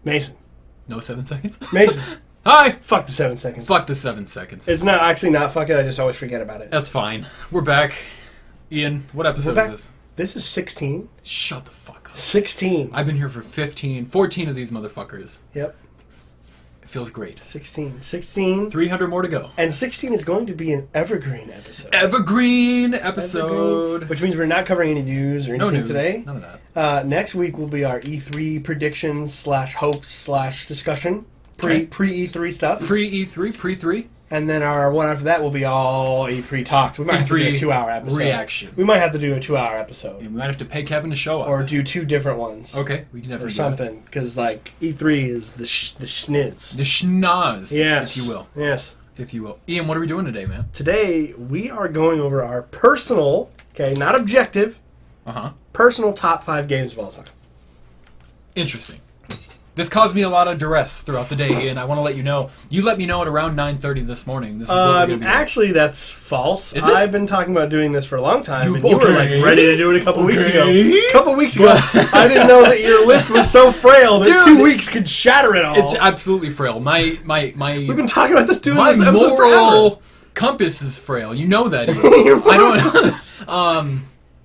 Mason. No 7 seconds? Mason. Hi! Fuck the 7 seconds. Fuck the 7 seconds. It's not actually not fuck it. I just always forget about it. That's fine. We're back. Ian, what episode is this? This is 16. Shut the fuck up. 16. I've been here for 14 of these motherfuckers. Yep. It feels great. 16. 300 more to go. And 16 is going to be an evergreen episode. Evergreen episode. Which means we're not covering any news or anything today. None of that. Next week will be our E3 predictions / hopes / discussion. Pre-E3 stuff. Pre-E3, pre-3. And then our one after that will be all E3 talks. We might have to do a 2-hour episode. Reaction. We might have to do a 2-hour episode. And we might have to pay Kevin to show up. Or do 2 different ones. Okay, we can definitely or something. Because, like, E3 is the schniz. The schnoz, yes. if you will. Yes. If you will. Ian, what are we doing today, man? Today, we are going over our personal, okay, not objective, personal top 5 games of all time. Interesting. This caused me a lot of duress throughout the day, Ian. I want to let you know. You let me know at around 9:30 this morning. This is what we're going to be actually, that's false. Is it? I've been talking about doing this for a long time, and you okay. were like ready to do it a couple weeks ago. I didn't know that your list was so frail that Dude, 2 weeks could shatter it all. It's absolutely frail. My We've been talking about this doing my this episode moral forever. compass is frail. You know that, Ian. I don't.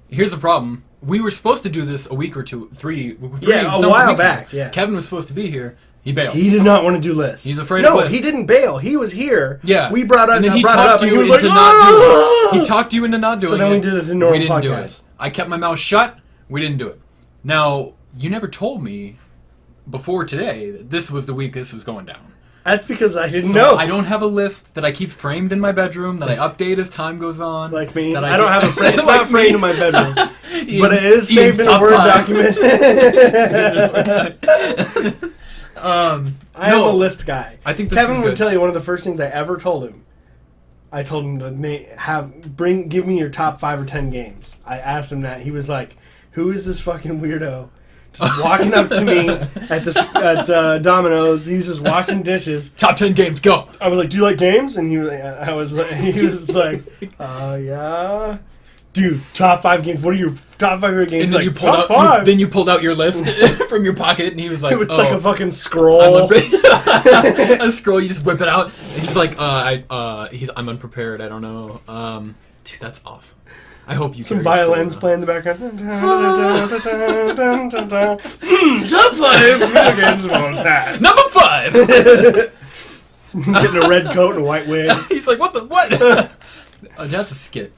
Here's the problem. We were supposed to do this a week or two, three a while back. Yeah, Kevin was supposed to be here. He bailed. He did not want to do lists. He's afraid of lists. No, he didn't bail. He was here. Yeah. We brought up, and then he brought talked it up, you and he was into like, not doing it. He talked you into not doing it. So then we did it in normal We didn't podcast. do it. I kept my mouth shut. We didn't do it. Now, you never told me before today that this was the week this was going down. That's because I didn't know. I don't have a list that I keep framed in my bedroom that I update as time goes on. Like me. I don't have a frame. It's not framed in my bedroom. Ian's, but it is saved in a Word document. I am a list guy. I think this Kevin is would good. tell you one of the first things I ever told him. I told him to give me your top 5 or 10 games. I asked him that. He was like, "Who is this fucking weirdo?" Just walking up to me at Domino's. He was just washing dishes. Top 10 games, go. I was like, "Do you like games?" And he was like, yeah. Dude, top 5 games. What are your top 5 favorite games? And then you pulled out your list from your pocket, and he was like, "It's like a fucking scroll." A scroll. You just whip it out. And he's like, I'm unprepared. I don't know. Dude, that's awesome. I hope you some violins playing in the background. Top 5 video games of all time. Number 5. Getting a red coat and a white wig. He's like, what? That's a skit.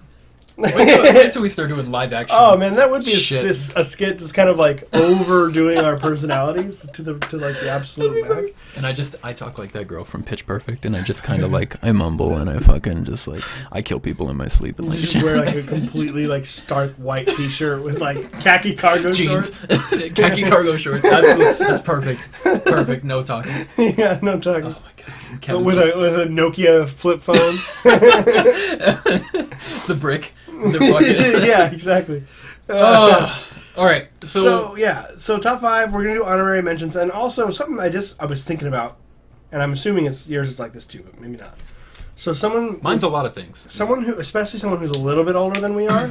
Wait till we start doing live action. Oh man, that would be a skit that's kind of like overdoing our personalities to like the absolute max. And I talk like that girl from Pitch Perfect, and I just kind of like I mumble and I fucking just like I kill people in my sleep and like you just wear like a completely like stark white T-shirt with like khaki cargo jeans, shorts. khaki cargo shorts. Absolutely. That's perfect. Perfect. No talking. Yeah, no talking. Oh my god. With a Nokia flip phone. The brick. Yeah, exactly. All right. So top 5. We're gonna do honorary mentions, and also something I was thinking about, and I'm assuming yours is like this too, but maybe not. So mine's a lot of things. Especially someone who's a little bit older than we are,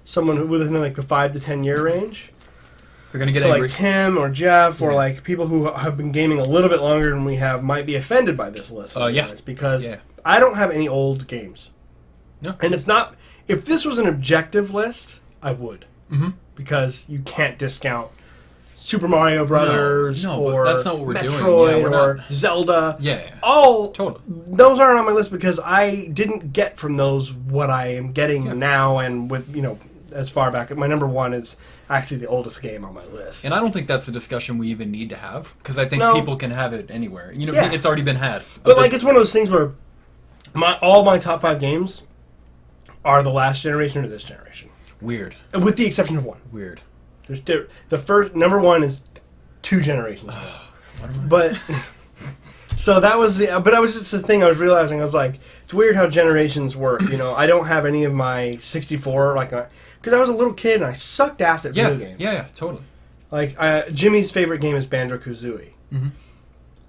someone who within like the 5 to 10 year range. They're gonna get angry. Like Tim or Jeff or like people who have been gaming a little bit longer than we have might be offended by this list. Because I don't have any old games. No. And it's not. If this was an objective list, I would. Mm-hmm. Because you can't discount Super Mario Brothers or but that's not what we're Metroid doing. or Zelda. Yeah. Totally. Those aren't on my list because I didn't get from those what I am getting now, and with as far back. My number 1 is actually the oldest game on my list. And I don't think that's a discussion we even need to have because I think people can have it anywhere. It's already been had. But like it's one of those things where all my top 5 games are the last generation or this generation. Weird. With the exception of 1. Weird. The first number 1 is 2 generations ago. But so that was but I was just the thing I was realizing. I was like, it's weird how generations work. I don't have any of my 64 because I was a little kid and I sucked ass at video games. Yeah, totally. Like Jimmy's favorite game is Banjo-Kazooie. Mm-hmm.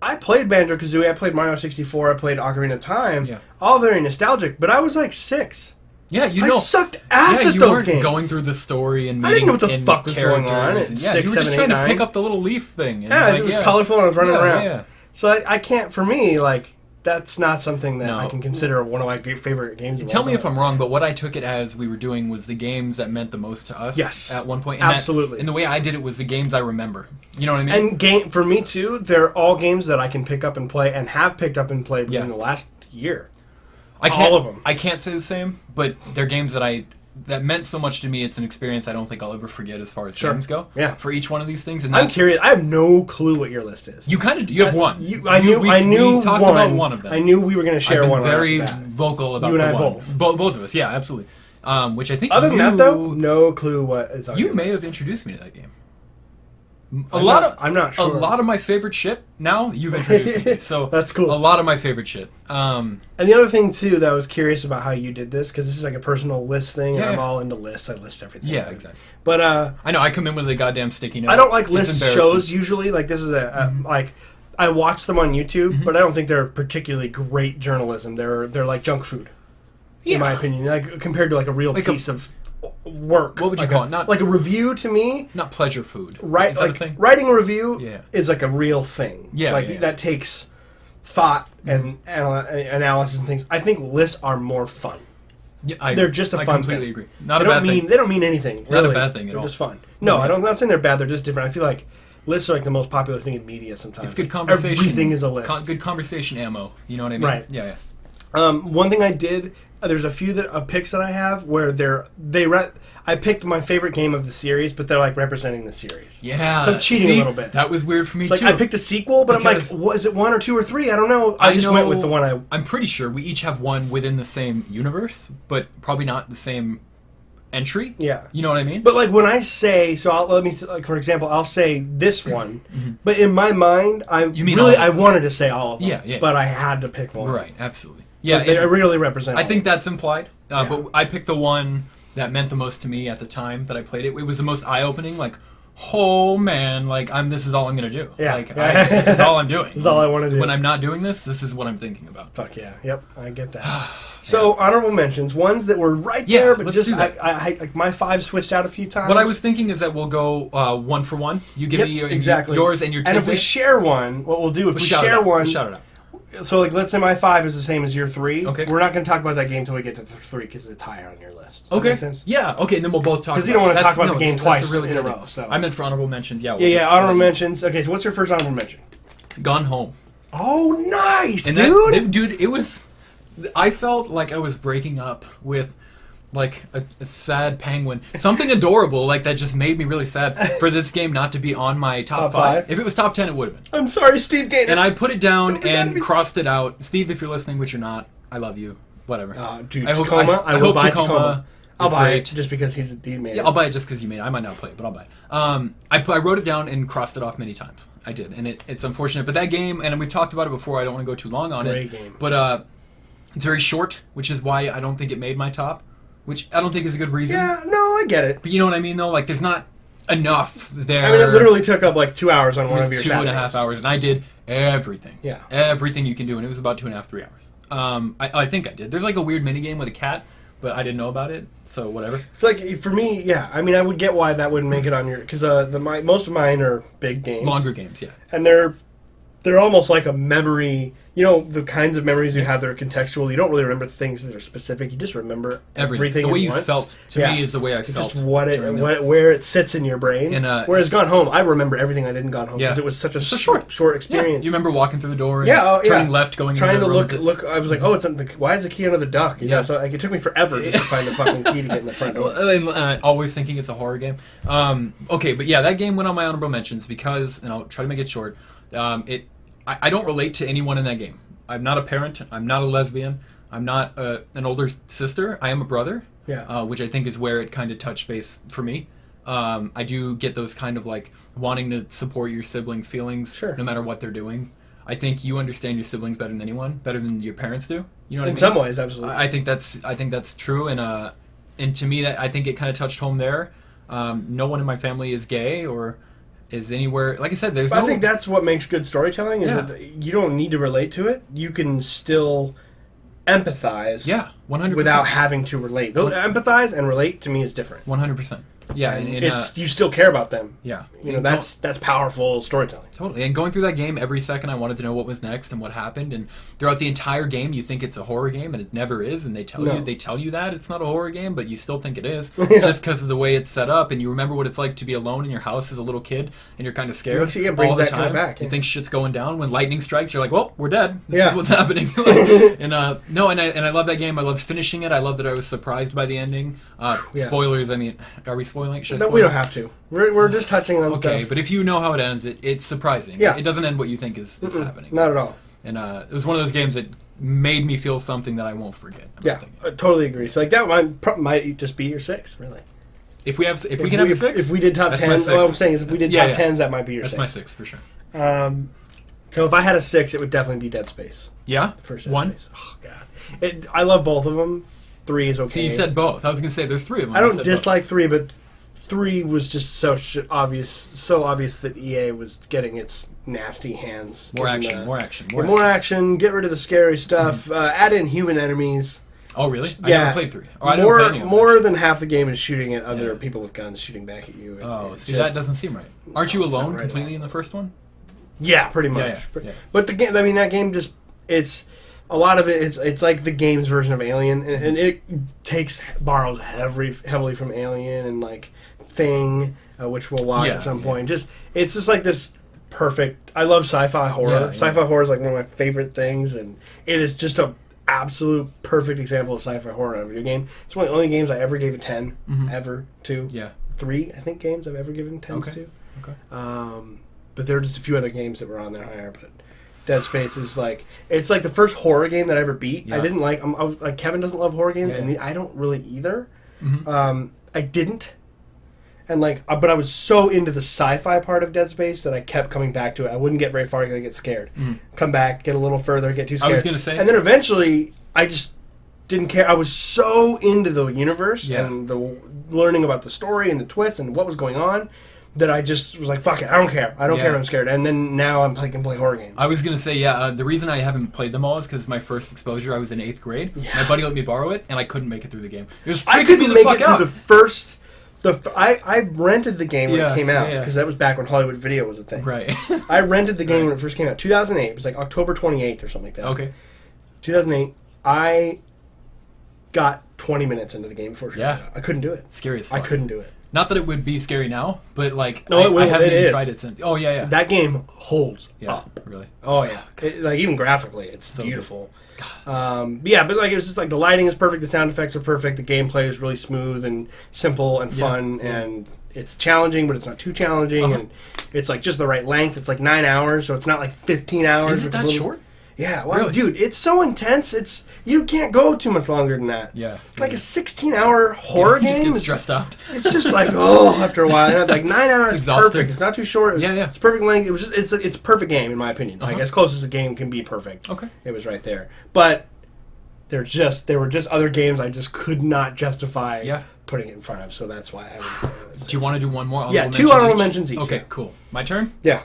I played Banjo-Kazooie. I played Mario 64. I played Ocarina of Time. Yeah. All very nostalgic. But I was like 6. Yeah, I sucked ass at you those weren't games. going through the story and I didn't know what meeting the fuck was going on at characters. Yeah, 6, you were 7, just 8, trying 9. to pick up the little leaf thing. And Yeah, it was colorful and I was running around. Yeah. So I can't, for me, like, that's not something that No. I can consider one of my favorite games. Tell me if I'm wrong, but what I took it as we were doing was the games that meant the most to us. Yes. At one point. And Absolutely. And the way I did it was the games I remember. You know what I mean? And for me, too, they're all games that I can pick up and play and have picked up and played within the last year. All of them. I can't say the same, but they're games that meant so much to me. It's an experience I don't think I'll ever forget as far as games go. Yeah. For each one of these things. And I'm curious. I have no clue what your list is. You have one. I knew we talked one. about one of them. I knew we were going to share I've been one. very right off the bat. vocal about You and the I one. both. Both of us, yeah, absolutely. Which I think Other than that, though, no clue what is on you your may list. have introduced me to that game. I'm not sure. A lot of my favorite shit now you've introduced me to. So That's cool. A lot of my favorite shit. And the other thing too that I was curious about how you did this, because this is like a personal list thing, and Yeah. I'm all into lists. I list everything. Yeah, exactly. But I know I come in with a goddamn sticky note. I don't like It's list embarrassing. shows usually. Like this is like I watch them on YouTube, but I don't think they're particularly great journalism. They're like junk food, in my opinion. Like compared to like a real Like piece of work. What would you Like call it? Not like a review to me. not pleasure food. Right, Is that a like thing? writing a review Yeah. is like a real thing. Yeah, like yeah. that takes thought and analysis and things. I think lists are more fun. Yeah, They're just a I fun completely thing. agree. Not a bad thing. They don't mean anything. Not a really. bad thing at They're all. just fun. No, I'm not saying they're bad. They're just different. I feel like lists are like the most popular thing in media sometimes. It's good conversation. Everything is a list. Good conversation ammo. You know what I mean? Right. Yeah. One thing I did, there's a few picks that I have where I picked my favorite game of the series, but they're like representing the series. Yeah. So I'm cheating a little bit. That was weird for me It's like too. I picked a sequel, but Because- I'm like, was it 1 or 2 or 3? I don't know. I just went with the one I'm pretty sure we each have one within the same universe, but probably not the same entry. Yeah. You know what I mean? But like when I say, like for example, I'll say this one, but in my mind, I wanted to say all of them. Yeah. But I had to pick one. Right. Absolutely. Yeah. But they really represent. I all think of them. that's implied. But I picked the one that meant the most to me at the time that I played it. It was the most eye-opening. Like, oh man, like this is all I'm gonna do. Yeah. Like this is all I'm doing. This is all I want to do. When I'm not doing this is what I'm thinking about. Fuck yeah. Yep. I get that. So honorable mentions, ones that were right Yeah, there, but let's just do that. I like my 5 switched out a few times. What I was thinking is that we'll go 1 for 1. You give me exactly yours and your and if we tidbit. share one, what we'll do if We'll we shout it share out. one, We'll shout it out. so like let's say my 5 is the same as your 3. Okay. We're not going to talk about that game until we get to 3 because it's higher on your list. Does that Okay. make sense? Yeah. Okay. And then we'll both talk. Because you don't want to talk about the game that's twice a really in good a idea. row. So I meant for honorable mentions. Yeah. yeah, honorable mentions. Okay, so what's your first honorable mention? Gone Home. Oh, nice, And dude. dude, it was. I felt like I was breaking up with, like a sad penguin, something adorable, like that just made me really sad for this game not to be on my top 5. If it was top 10, it would have been. I'm sorry, Steve Gaynor. And I put it down Don't be mad at me. and crossed it out. Steve, if you're listening, which you're not, I love you. Whatever. Dude, I hope- Tacoma. I I will hope buy Tacoma Tacoma. I'll is buy great. it just because he's the man. Yeah, I'll buy it just because you made it. I might not play it, but I'll buy it. I wrote it down and crossed it off many times. I did, and it's unfortunate. But that game, and we've talked about it before. I don't want to go too long on it. Great game. But it's very short, which is why I don't think it made my top. Which I don't think is a good reason. Yeah, no, I get it. But you know what I mean, though. Like, there's not enough there. I mean, it literally took up like 2 hours on It one was of your 2.5 Saturdays. hours, and I did everything. Yeah. Everything you can do, and it was about 2.5, 3 hours. I think I did. There's like a weird mini game with a cat, but I didn't know about it, so whatever. It's like for me, yeah. I mean, I would get why that wouldn't make it on your because most of mine are big games, Longer games, yeah. and they're almost like a memory. You know, the kinds of memories you have that are contextual. You don't really remember things that are specific. You just remember everything. The way at you once. felt to Yeah. me is the way I It's felt. just during the- where it sits in your brain. And, Whereas Gone Home, I remember everything I did in Gone Home Yeah. because it was such a so short Yeah, experience. you remember walking through the door and Yeah, turning left, going trying into to the room. look. I was like, oh, it's why is the key under the duck? You know, Yeah. so like, it took me forever just to find the fucking key to get in the front door. Always thinking it's a horror game. Okay, but yeah, that game went on my honorable mentions because, and I'll try to make it short. I don't relate to anyone in that game. I'm not a parent. I'm not a lesbian. I'm not an older sister. I am a brother. Yeah. Which I think is where it kind of touched base for me. I do get those kind of like wanting to support your sibling feelings, Sure. no matter what they're doing. I think you understand your siblings better than anyone, better than your parents do. You know what I mean? In some ways, absolutely. I think that's true, and to me, that I think it kind of touched home there. No one in my family is gay or is anywhere. Like I said, there's. I think that's what makes good storytelling is Yeah. that you don't need to relate to it. You can still empathize. Yeah, 100%. Without having to relate. Those empathize and relate to me is different. 100%. Yeah, and it's you still care about them. Yeah, you know that's powerful storytelling. Totally. And going through that game, every second I wanted to know what was next and what happened. And throughout the entire game, you think it's a horror game, and it never is. And they tell you that it's not a horror game, but you still think it is just because of the way it's set up. And you remember what it's like to be alone in your house as a little kid, and you're kind of scared all the time. You think shit's going down. When lightning strikes, you're like, well, we're dead. This is what's happening. And I love that game. I loved finishing it. I love that I was surprised by the ending. Spoilers. I mean, are we spoiling? Should I spoil? We don't have to. We're just touching on stuff. Okay, but if you know how it ends, it's surprising. Yeah. It doesn't end what you think is happening. Not at all. And it was one of those games that made me feel something that I won't forget. I totally agree. So like that might just be your 6, really. If we can have 6, if we did top 10, what I'm saying is if we did top 10s, that might be your 6. That's my 6 for sure. So if I had a 6, it would definitely be Dead Space. Yeah? First 1? Space. Oh god, I love both of them. 3 is okay. See, you said both. I was going to say there's 3 of them. I don't dislike 3, but 3 was just so obvious that EA was getting its nasty hands. More action. More action. Get rid of the scary stuff. Add in human enemies. Oh, really? Yeah. I never played 3. Oh, I didn't play any of them, more than half the game is shooting at other people with guns shooting back at you. That doesn't seem right. Aren't you alone completely in the first one? Yeah, pretty much. Yeah. But the game, that game just, it's a lot of it. It's like the game's version of Alien, and it borrows heavily from Alien and like Thing, which we'll watch at some point. It's just like this perfect. I love sci-fi horror. Sci-fi horror is like one of my favorite things, and it is just a absolute perfect example of sci-fi horror in a video game. It's one of the only games I ever gave a 10 ever to. Yeah, 3 I think games I've ever given 10s to. Okay. But there are just a few other games that were on there higher, but Dead Space is like, it's like the first horror game that I ever beat. Yeah. I didn't like, I was like, Kevin doesn't love horror games, and I don't really either. I didn't. And like, but I was so into the sci-fi part of Dead Space that I kept coming back to it. I wouldn't get very far because I get scared. Come back, get a little further, get too scared. I was going to say. And then eventually, I just didn't care. I was so into the universe and the learning about the story and the twists and what was going on that I just was like, fuck it, I don't care. I don't care if I'm scared. And then now I can play horror games. I was going to say, the reason I haven't played them all is because my first exposure, I was in 8th grade. Yeah. My buddy let me borrow it, and I couldn't make it through the game. It was I couldn't make it through the first... I rented the game when it came out, because that was back when Hollywood Video was a thing. Right. I rented the game when it first came out. 2008. It was like October 28th or something like that. Okay. 2008. I got 20 minutes into the game before it came out. I couldn't do it. Scary as fuck. I couldn't do it. Not that it would be scary now, but like I haven't even tried it since. Oh yeah. That game holds up. Really? Oh yeah. Like even graphically, it's so beautiful. But like it was just like the lighting is perfect, the sound effects are perfect, the gameplay is really smooth and simple and fun, and it's challenging, but it's not too challenging, and it's like just the right length. It's like 9 hours, so it's not like 15 hours. Is it that short? Yeah, well, really? Dude, it's so intense. You can't go too much longer than that. Yeah, like a 16-hour horror game. You just get stressed out. It's just like after a while, like 9 hours. It's perfect. It's not too short. It's perfect length. It was just it's a perfect game in my opinion. Like as close as a game can be perfect. Okay, it was right there. But there were just other games I just could not justify putting it in front of. So that's why I would. Do you want to do one more? Two honorable mentions each. Okay, cool. My turn. Yeah.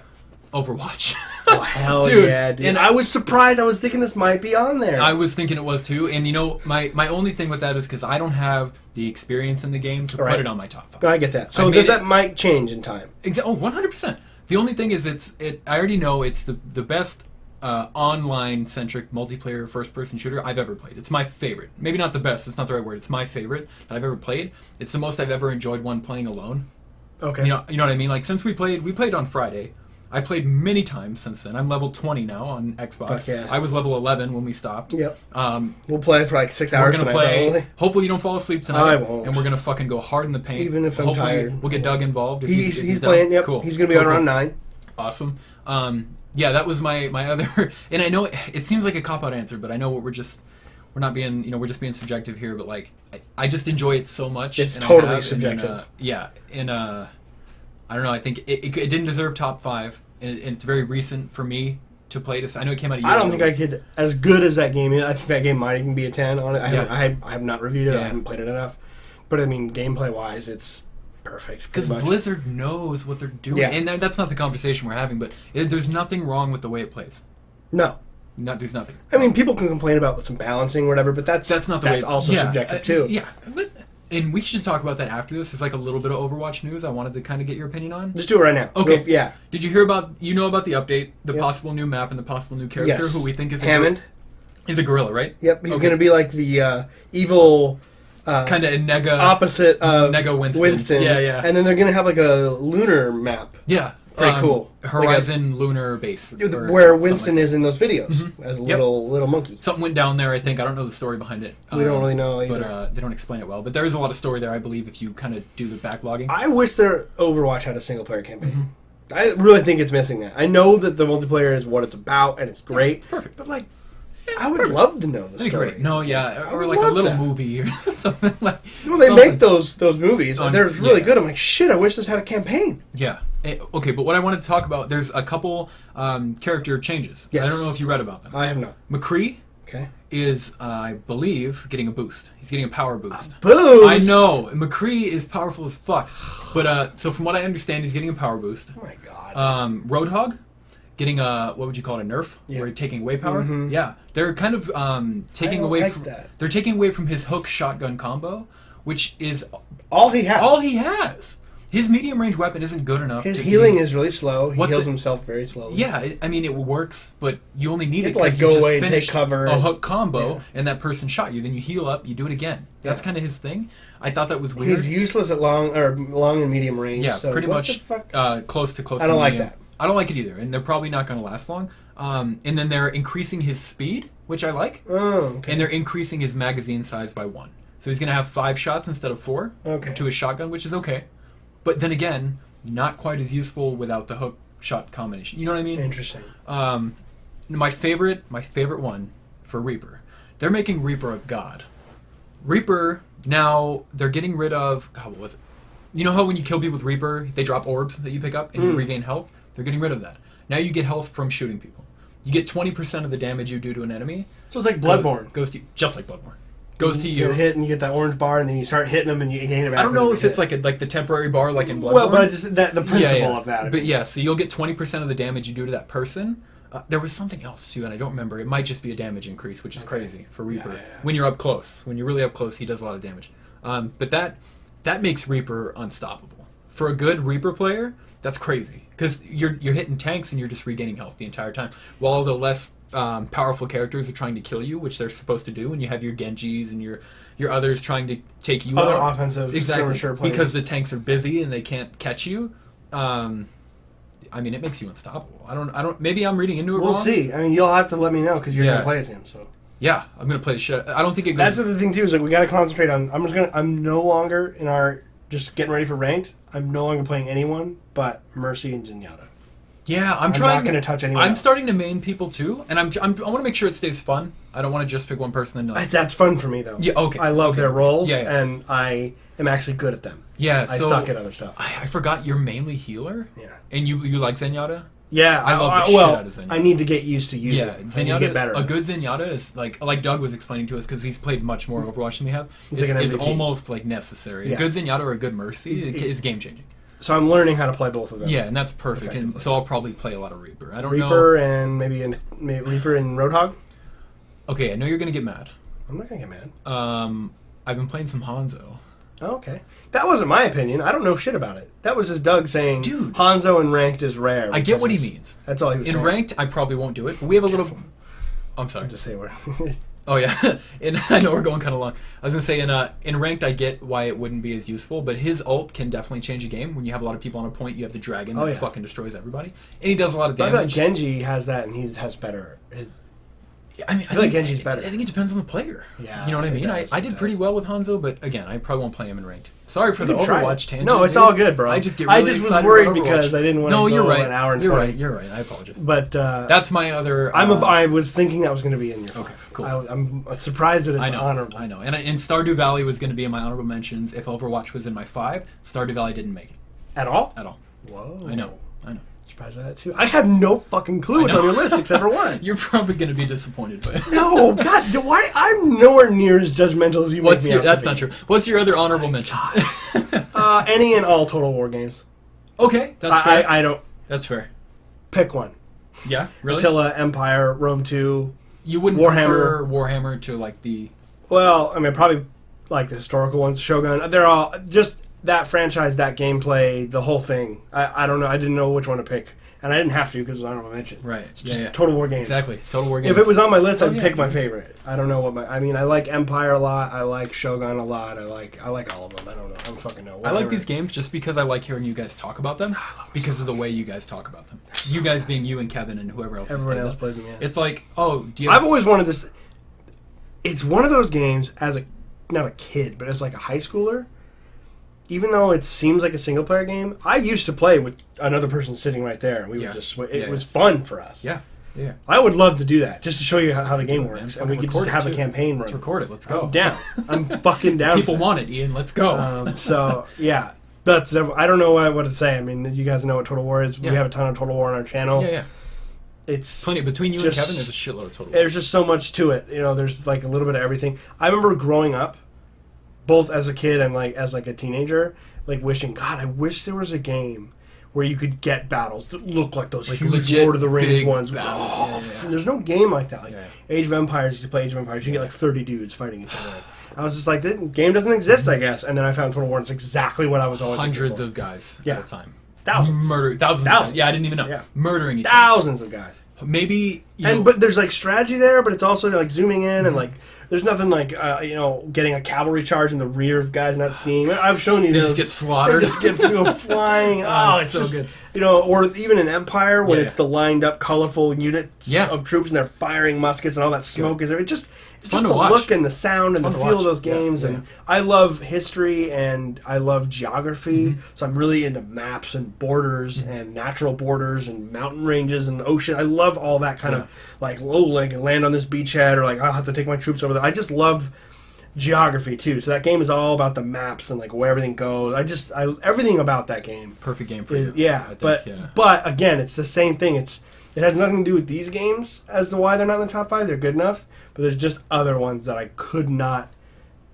Overwatch. Oh, hell yeah, dude. And I was surprised. I was thinking this might be on there. I was thinking it was too. And, my only thing with that is because I don't have the experience in the game to put it on my top 5. I get that. So that might change in time. 100%. The only thing is I already know it's the best online-centric multiplayer first-person shooter I've ever played. It's my favorite. Maybe not the best. It's not the right word. It's my favorite that I've ever played. It's the most I've ever enjoyed one playing alone. Okay. You know what I mean? Like, since we played on Friday. I played many times since then. I'm level 20 now on Xbox. Fuck yeah. I was level 11 when we stopped. Yep. We'll play for like 6 hours tonight. We're going to play. Hopefully you don't fall asleep tonight. I won't. And we're going to fucking go hard in the paint. Even if I'm tired. We'll get Doug involved. If he's playing, yep. Cool. He's going to be on around 9. Awesome. That was my other... And I know it seems like a cop-out answer, but I know we're just being subjective here, but like, I just enjoy it so much. It's totally subjective. I don't know, I think it didn't deserve top 5. And it's very recent for me to play this. I know it came out a year ago. I don't think I could, as good as that game is, I think that game might even be a 10 on it. I have not reviewed it. I haven't played it enough. But I mean, gameplay-wise, it's perfect. Because Blizzard knows what they're doing. Yeah. And that's not the conversation we're having, but there's nothing wrong with the way it plays. No. There's nothing. I mean, people can complain about some balancing or whatever, but that's not the way. That's also subjective too. Yeah, and we should talk about that after this. It's like a little bit of Overwatch news I wanted to kind of get your opinion on. Just do it right now. Okay. Yeah. Did you hear about the update, the possible new map and the possible new character who we think is Hammond? Is a gorilla, right? Yep, he's going to be like the evil... kind of a nega... Opposite of Nega Winston. Yeah. And then they're going to have like a lunar map. Yeah. Pretty cool. Horizon lunar base. Where Winston is in those videos as a little monkey. Something went down there, I think. I don't know the story behind it. We don't really know either. But they don't explain it well. But there is a lot of story there, I believe, if you kind of do the backlogging. I wish their Overwatch had a single-player campaign. I really think it's missing that. I know that the multiplayer is what it's about, and it's great. It's perfect. But, like, I would love to know the story. Great. No, yeah. Or like a little movie or something like Well, they make those movies, and they're really good. I'm like, shit, I wish this had a campaign. Yeah. Okay, but what I wanted to talk about, there's a couple character changes. Yes. I don't know if you read about them. I have not. McCree is, I believe, getting a boost. He's getting a power boost. Boost? I know. McCree is powerful as fuck. But, so from what I understand, he's getting a power boost. Oh my god. Roadhog, getting a, what would you call it, a nerf? Yeah. Where you're taking away power? Yeah. They're kind of taking away from... They're taking away from his hook shotgun combo, which is... All he has. All he has. His medium range weapon isn't good enough. His healing is really slow. He heals himself very slowly. Yeah, I mean it works, but you only need it to like go away and take cover. A hook combo, and that person shot you. Then you heal up. You do it again. That's kind of his thing. I thought that was weird. He's useless at long and medium range. Yeah, so pretty much close to. I don't like that. I don't like it either, and they're probably not going to last long. And then they're increasing his speed, which I like. Oh, okay. And they're increasing his magazine size by 1. So he's going to have 5 shots instead of 4 to his shotgun, which is okay. But then again, not quite as useful without the hook shot combination. You know what I mean? Interesting. My favorite one for Reaper. They're making Reaper a god. Reaper, now they're getting rid of, God, what was it? You know how when you kill people with Reaper, they drop orbs that you pick up and you regain health? They're getting rid of that. Now you get health from shooting people. You get 20% of the damage you do to an enemy. So it's like Bloodborne. Goes to you, just like Bloodborne. Goes to you. You get hit and you get that orange bar, and then you start hitting them and you gain it back. I don't know if it's like the temporary bar like in Bloodborne. Well, but just the principle of that. But yeah, so you'll get 20% of the damage you do to that person. There was something else too, and I don't remember. It might just be a damage increase, which is crazy for Reaper. Yeah. When you're up close, when you're really up close, he does a lot of damage. But that makes Reaper unstoppable. For a good Reaper player, that's crazy because you're hitting tanks and you're just regaining health the entire time, while the less powerful characters are trying to kill you, which they're supposed to do, and you have your Genjis and your others trying to take you other out. Offensive exactly because the tanks are busy and they can't catch you. I mean, it makes you unstoppable. I don't. Maybe I'm reading into it wrong. We'll see. I mean, you'll have to let me know because you're gonna play as him. So yeah, I'm gonna play the shit. I don't think it goes. That's the thing too. Is like we gotta concentrate on. I'm no longer in our just getting ready for ranked. I'm no longer playing anyone but Mercy and Zenyatta. Yeah, I'm not going to touch anyone. I'm starting to main people too, and I want to make sure it stays fun. I don't want to just pick one person and not. That's fun for me though. Yeah, okay. I love their roles, and I am actually good at them. Yeah, I suck at other stuff. I forgot you're mainly healer. Yeah, and you like Zenyatta. Yeah, I love the shit out of Zenyatta. I need to get used to using it. Zenyatta, get better. A good Zenyatta is like Doug was explaining to us because he's played much more Overwatch than we have. Is almost like necessary. Yeah. A good Zenyatta or a good Mercy is game changing. So I'm learning how to play both of them. Yeah, and that's perfect. And so I'll probably play a lot of Reaper. I don't know. Reaper and maybe Reaper and Roadhog. Okay, I know you're gonna get mad. I'm not gonna get mad. I've been playing some Hanzo. Oh, okay. That wasn't my opinion. I don't know shit about it. That was just Doug saying, dude, Hanzo in ranked is rare. I get what he means. That's all he was saying. In ranked, I probably won't do it. But we have a little... I'm sorry. Just say where. Oh, yeah. And I know we're going kind of long. I was going to say, in ranked, I get why it wouldn't be as useful, but his ult can definitely change a game. When you have a lot of people on a point, you have the dragon that fucking destroys everybody. And he does a lot of damage. I feel like Genji has that, and he has better... I feel like Genji's better. I think it depends on the player. Yeah, you know what I mean? I did pretty well with Hanzo, but again, I probably won't play him in ranked. Sorry for the Overwatch tangent. No, it's all good, bro. I just was worried because I didn't want to go an hour and 20. You're right. I apologize. But that's my other... I was thinking that was going to be in your five. Okay, cool. I'm surprised that it's honorable. I know. And Stardew Valley was going to be in my honorable mentions if Overwatch was in my 5. Stardew Valley didn't make it. At all? At all. Whoa. I know. Surprised by that too. I have no fucking clue what's on your list except for one. You're probably going to be disappointed by it. No, God, why? I'm nowhere near as judgmental as you make me out to be. That's not true. What's your other honorable mention? Any and all Total War games. Okay, that's fair. I don't. That's fair. Pick one. Yeah, really? Attila, Empire, Rome 2. You wouldn't prefer Warhammer to like the... Well, I mean, probably like the historical ones, Shogun. They're all just that franchise, that gameplay, the whole thing. I don't know. I didn't know which one to pick. And I didn't have to because I don't want to mention. Right. It's just Total War games. Exactly. Total War games. If it was on my list, I'd pick my favorite. I don't know what my... I mean, I like Empire a lot. I like Shogun a lot. I like all of them. I don't know. I don't fucking know. Whatever. I like these games just because I like hearing you guys talk about them. Because of the way you guys talk about them. You guys being you and Kevin and whoever else. Everyone else plays them, yeah. It's like, oh, do you... I've always wanted this... It's one of those games as a... Not a kid, but as like a high schooler... Even though it seems like a single-player game, I used to play with another person sitting right there, and we would just... It was fun for us. Yeah, yeah. I would love to do that, just to show you how the game works, and we could just have a campaign run. Let's record it. Let's go. I'm down. I'm fucking down. People want it, Ian. Let's go. So, yeah. That's... I don't know what to say. I mean, you guys know what Total War is. Yeah. We have a ton of Total War on our channel. Yeah, yeah. It's... Plenty. Between you and Kevin, there's a shitload of Total War. There's just so much to it. You know, there's like a little bit of everything. I remember growing up, both as a kid and like as like a teenager... Like wishing, God, I wish there was a game where you could get battles that look like those huge Lord of the Rings ones. There's no game like that. Like Age of Empires, used to play Age of Empires, you get like 30 dudes fighting each other. I was just like, this game doesn't exist, I guess. And then I found Total War, and it's exactly what I was always Hundreds of guys at a time. Thousands. Thousands. Of guys. Yeah, I didn't even know. Yeah. Murdering each Thousands of guys. Maybe, but there's like strategy there, but it's also like zooming in and like there's nothing like getting a cavalry charge in the rear of guys not seeing. I've shown you they those. Just get slaughtered. They just get flying. Oh, it's so just good. Or even in Empire when it's the lined up, colorful units of troops and they're firing muskets and all that smoke is there. It's just the look and the sound and the feel of those games. And I love history and I love geography, so I'm really into maps and borders and natural borders and mountain ranges and ocean. I love all that kind of like like land on this beachhead or like I'll have to take my troops over there. I just love geography too. So that game is all about the maps and like where everything goes. Everything about that game. Perfect game for you. Yeah, but again, it's the same thing. It has nothing to do with these games as to why they're not in the top 5. They're good enough, but there's just other ones that I could not.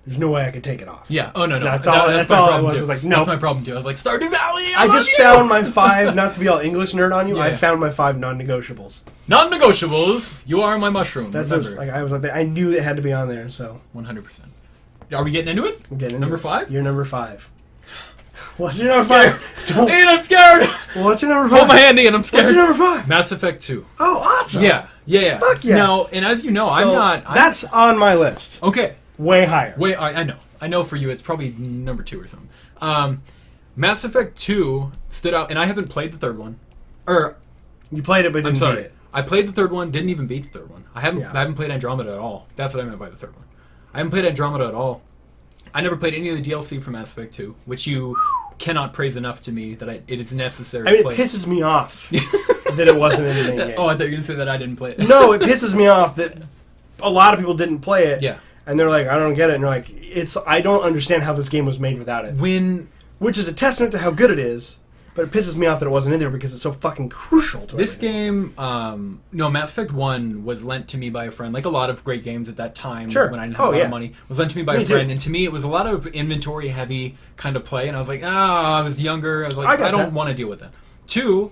There's no way I could take it off. Yeah. Oh no. That's all it was. It was like no. That's my problem too. I was like Stardew Valley. I just found my 5. Not to be all English nerd on you. I found my 5 non-negotiables. Non-negotiables. You are my mushroom. That's just like I was like I knew it had to be on there. So 100%. Are we getting into it? I'm getting into number it. 5. You're number 5. What's your number 5? Ian, I'm scared. What's your number 5? Hold my hand, Ian. I'm scared. What's your number 5? Mass Effect 2. Oh, awesome. Yeah. Fuck yes. Now, and as you know, That's on my list. Okay. Way higher. I know. I know for you, it's probably number 2 or something. Mass Effect 2 stood out, and I haven't played the third one. You played it, but didn't beat it. I played the third one, didn't even beat the third one. I haven't played Andromeda at all. That's what I meant by the third one. I haven't played Andromeda at all. I never played any of the DLC for Mass Effect 2, which you cannot praise enough to me that it is necessary to play. It pisses me off that it wasn't in the main game. Oh, I thought you were going to say that I didn't play it. No, it pisses me off that a lot of people didn't play it. Yeah. And they're like, I don't get it. And you're like, I don't understand how this game was made without it. Which is a testament to how good it is. But it pisses me off that it wasn't in there because it's so fucking crucial to this game. Mass Effect 1 was lent to me by a friend, like a lot of great games at that time when I didn't have a lot of money. Was lent to me by a friend, and to me it was a lot of inventory heavy kind of play, and I was like, I was younger. I was like, I don't want to deal with that. 2,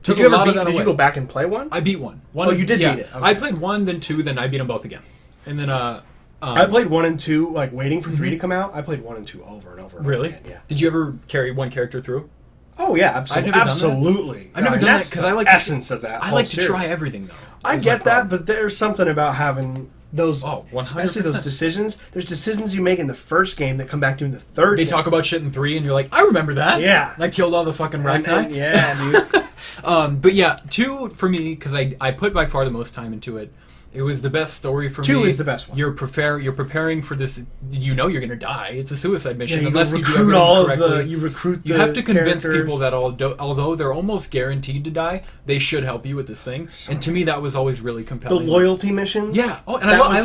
did you go back and play 1? I beat 1. You did beat it. Okay. I played 1, then 2, then I beat them both again, and then I played 1 and 2, like waiting for 3 to come out. I played 1 and 2 over and over. Really? Again, yeah. Did you ever carry one character through? Oh yeah, absolutely. I've never done that because I like essence of that. I like to try everything though. I get that, but there's something about having those, 100%. especially those decisions. There's decisions you make in the first game that come back to you in the third. They talk about shit in 3, and you're like, I remember that. Yeah, and I killed all the fucking Ragnar. Yeah, dude. But yeah, 2 for me because I put by far the most time into it. It was the best story for me. 2 is the best one. You're preparing for this. You know you're going to die. It's a suicide mission. Yeah, unless you recruit do all correctly. of the. You recruit. You have to convince people that although they're almost guaranteed to die, they should help you with this thing. And to me, that was always really compelling. The loyalty missions. Yeah. Oh, and I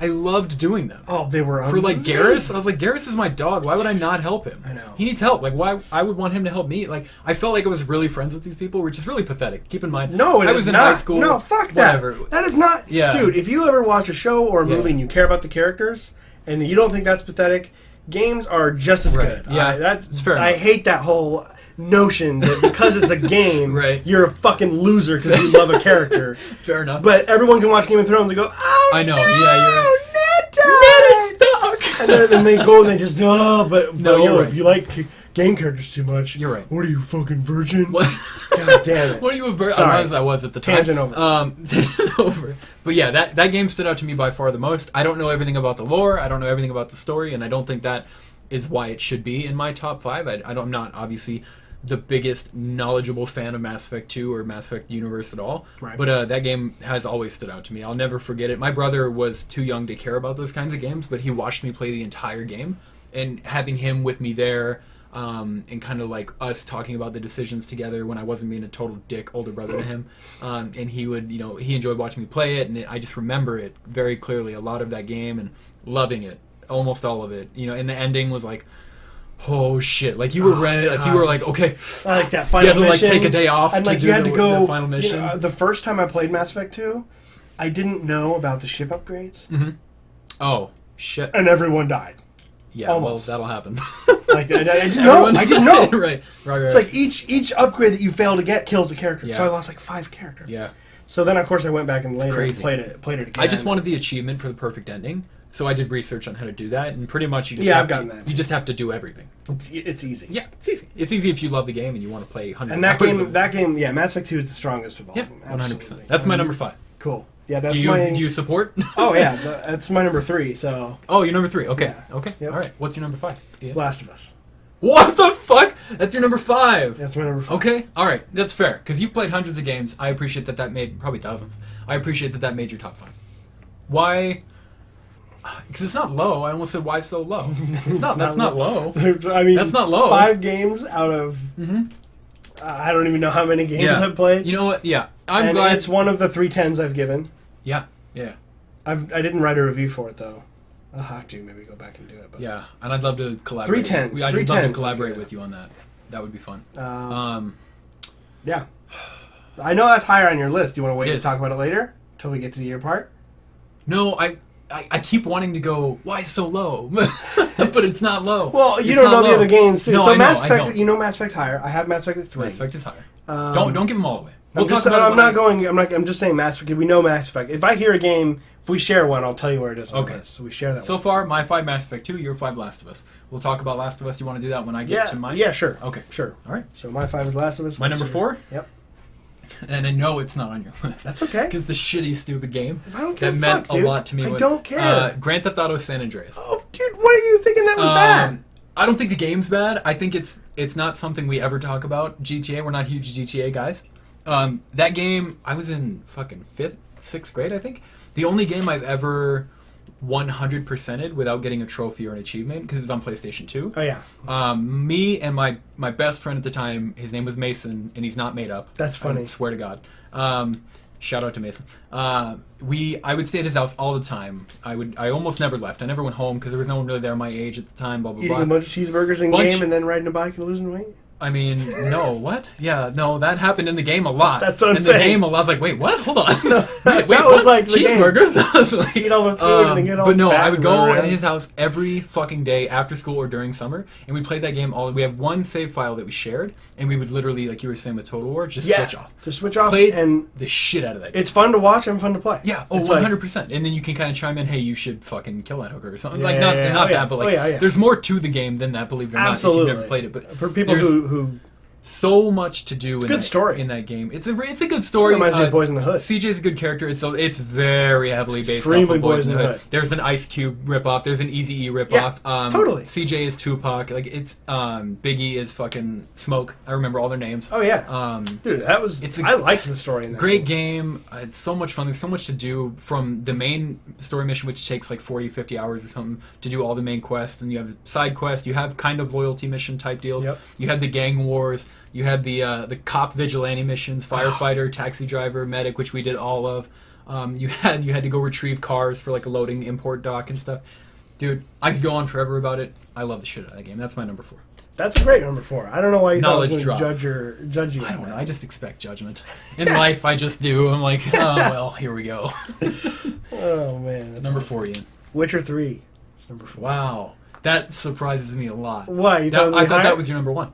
loved doing them. Oh, they were for like Garrus. I was like, Garrus is my dog. Why would I not help him? I know. He needs help. Like, why I would want him to help me? Like, I felt like I was really friends with these people, which is really pathetic. Keep in mind, no, I was in high school. No, fuck that. Whatever. That is not. Yeah. Dude, if you ever watch a show or a movie and you care about the characters and you don't think that's pathetic, games are just as good. Yeah, that's fair enough. I hate that whole notion that because it's a game, Right. you're a fucking loser because you love a character. Fair enough. But everyone can watch Game of Thrones and go, oh, I know. no, Yeah, you're right. Ned Ned Stark. And then they go and they just, but No, you're right. if you like game characters too much, You're right. What are you, fucking virgin? What? God damn it. What are you a Sorry. I was at the time. Tangent over. Tangent over. But yeah, that game stood out to me by far the most. I don't know everything about the lore. I don't know everything about the story, and I don't think that is why it should be in my top 5. I'm not obviously the biggest knowledgeable fan of Mass Effect 2 or Mass Effect universe at all. Right. But that game has always stood out to me. I'll never forget it. My brother was too young to care about those kinds of games, but he watched me play the entire game, and having him with me there. And kind of like us talking about the decisions together when I wasn't being a total dick older brother to him. And he would, he enjoyed watching me play it, and I just remember it very clearly, a lot of that game, and loving it, almost all of it. And the ending was like, oh shit, like you were ready, like you were like, okay. I like that final mission. You had to mission. like take a day off and to like do you had to go, the final mission. The first time I played Mass Effect 2, I didn't know about the ship upgrades. Mm-hmm. Oh, shit. And everyone died. Yeah, almost. Well, that'll happen. Like I didn't know. I didn't know. right. It's like each upgrade that you fail to get kills a character. Yeah. So I lost like 5 characters. Yeah. So then, of course, I went back and later crazy. played it again. I just wanted the achievement for the perfect ending, so I did research on how to do that, and pretty much you just I've gotten that. You just have to do everything. It's easy. Yeah, it's easy. It's easy if you love the game and you want to play 100 And that game, yeah, Mass Effect 2 is the strongest of all. Yeah, of them. 100%. Absolutely. That's my number 5. Cool. Yeah, that's Do you my. do you support? Oh yeah, that's my number 3. So. Oh, you're number 3. Okay. Yeah. Okay. Yep. All right. What's your number 5? Yeah. Last of Us. What the fuck? That's your number 5. That's my number 5. Okay. All right. That's fair because you've played hundreds of games. I appreciate that made probably thousands. I appreciate that made your top 5. Why? Because it's not low. I almost said why so low. It's not. That's not low. I mean, that's not low. 5 games out of. Mm-hmm. I don't even know how many games I've played. You know what? Yeah, I'm and glad. It's one of the 3 10s I've given. Yeah. Yeah. I didn't write a review for it though. I'll have to maybe go back and do it. But. Yeah, and I'd love to collaborate. 3 10s. I'd 3 love to 10s, collaborate with you on that. That would be fun. Yeah. I know that's higher on your list. Do you want to wait It to is. talk about it later? Until we get to the year part? No, I keep wanting to go, why so low? But it's not low. Well, you It's don't not know the low. other games too. No, So I know, Mass I Effect, know. you know Mass Effect higher. I have Mass Effect at 3. Mass Effect is higher. Don't give them all away. We'll I'm talk just, about I'm it not when I- going. I'm just saying Mass Effect. We know Mass Effect. If I hear a game, if we share one, I'll tell you where it is on Okay. the list. So we share that. So one. far, my 5 Mass Effect 2, your 5 Last of Us. We'll talk about Last of Us. You want to do that when I get to mine? Yeah, sure. Okay. Sure. All right. So my 5 is Last of Us. My What's number your- 4? Yep. And I know it's not on your list. That's okay. Because the shitty, stupid game I don't that give a meant fuck, dude. a lot to me. I don't care. Grand Theft Auto San Andreas. Oh, dude, what are you thinking that was bad? I don't think the game's bad. I think it's not something we ever talk about. GTA, we're not huge GTA guys. That game, I was in fucking 5th, 6th grade, I think. The only game I've ever 100%ed without getting a trophy or an achievement, because it was on PlayStation 2. Oh yeah. Me and my best friend at the time, his name was Mason, and he's not made up. That's funny. I swear to God. Shout out to Mason. I would stay at his house all the time. I almost never left. I never went home because there was no one really there my age at the time. Blah blah Eating blah. a bunch of cheeseburgers in game and then riding a bike and losing weight. I mean, no, what? Yeah, no, that happened in the game a lot. That's what I'm in saying. the game, I was like, wait, what? Hold on. that wait, was what? like the game. Cheeseburgers? I was like, Eat all the food and then get all but no, fat I would and go run at around. his house every fucking day after school or during summer, and we played that game all. We have one save file that we shared, and we would literally, like you were saying with Total War, just switch off. Just switch off. Played and the shit out of that game. it's fun to watch and fun to play. Yeah, It's 100%. And then you can kind of chime in, hey, you should fucking kill that hooker or something. Yeah, like, yeah, not yeah. not Oh, yeah. that, but like, Oh, yeah, yeah. there's more to the game than that, believe it or not, if Absolutely. you've never played it. But For people there's who so much to do in good that, story. in that game. It's a good story. It reminds me of Boys in the Hood. CJ's a good character. It's very heavily based off Extremely of Boys in the Hood. There's an Ice Cube ripoff. There's an Eazy-E ripoff. Totally. CJ is Tupac. Like it's Biggie is fucking Smoke. I remember all their names. Oh yeah. Dude, that was. I liked the story in that. Great game. It's so much fun. There's so much to do from the main story mission, which takes like 40, 50 hours or something to do all the main quests. And you have side quests. You have kind of loyalty mission type deals. Yep. You have the gang wars. You had the cop vigilante missions, firefighter, taxi driver, medic, which we did all of. You had to go retrieve cars for like a loading import dock and stuff. Dude, I could go on forever about it. I love the shit out of that game. That's my number 4. That's a great number 4. I don't know why you thought I was Knowledge going drop. to judge you. I don't know. I just expect judgment. In life, I just do. I'm like, oh, well, here we go. Oh man. That's Number awesome. 4, Ian. Witcher 3. It's number 4. Wow. That surprises me a lot. Why? You I thought higher? that was your number 1.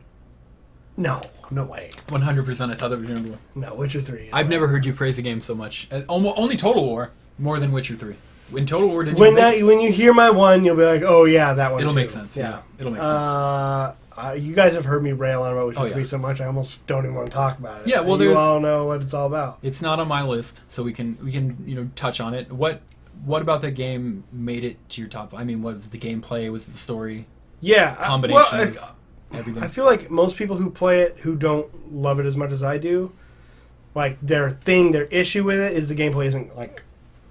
No way. 100%. I thought that was going to be. No, Witcher 3. I've never heard you praise a game so much. Only Total War more than Witcher 3. In Total War, didn't you? When you hear my one, you'll be like, oh yeah, that one. It'll too. make sense. Yeah, it'll make sense. You guys have heard me rail on about Witcher 3 yeah. so much, I almost don't even want to talk about it. Yeah, well, you all know what it's all about. It's not on my list, so we can touch on it. What about that game made it to your top? I mean, was the gameplay? Was it the story? Yeah, combination of everything. I feel like most people who play it who don't love it as much as I do, like their issue with it is the gameplay isn't like.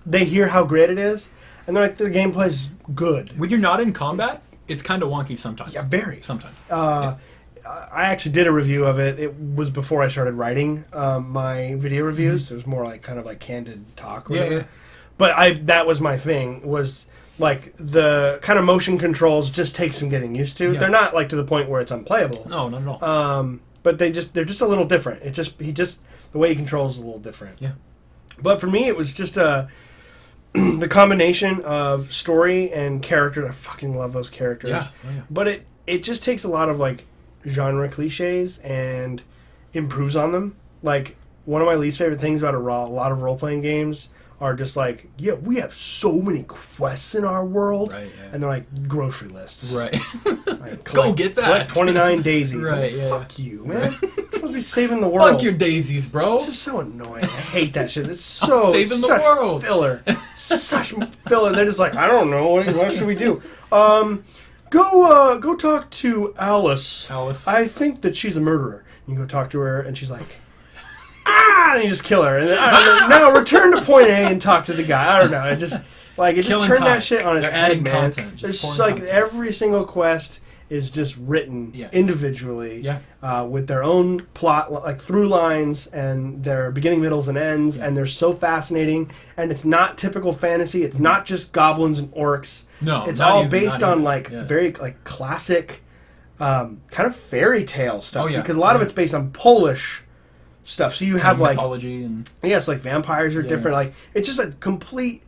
They hear how great it is, and they're like, the gameplay's good. When you're not in combat, it's kind of wonky sometimes. Yeah, very. Sometimes. I actually did a review of it. It was before I started writing my video reviews. It was more like kind of like candid talk. Or whatever. Yeah. But that was my thing, was like the kind of motion controls just take some getting used to. Yeah. They're not like to the point where it's unplayable. No, not at all. But they're just a little different. The way he controls is a little different. Yeah. But for me, it was just the combination of story and character. I fucking love those characters. Yeah. Oh, yeah. But it just takes a lot of like genre cliches and improves on them. Like one of my least favorite things about a lot of role playing games are just like, yeah, we have so many quests in our world, right, yeah. and they're like grocery lists. Right. Like, Go get that. Collect 29 daisies. Right. Like, Yeah. Fuck you, man. You're supposed to be saving the world. Fuck your daisies, bro. It's just so annoying. I hate that shit. It's I'm so saving the such world. filler. Such filler. They're just like, I don't know. What should we do? Go talk to Alice. Alice. I think that she's a murderer. You go talk to her, and she's like, and you just kill her. And then, now return to point A and talk to the guy. I don't know. It just Killing turned time. that shit on its They're head, adding man. content, just There's pouring like content. every single quest is just written individually, with their own plot, like through lines, and their beginning, middles, and ends, and they're so fascinating. And it's not typical fantasy. It's not just goblins and orcs. No, it's not all even, based not on even. very like classic, kind of fairy tale stuff. Oh, yeah. Because a lot of it's based on Polish stuff. So you have like mythology and it's like vampires are different. Like it's just a complete,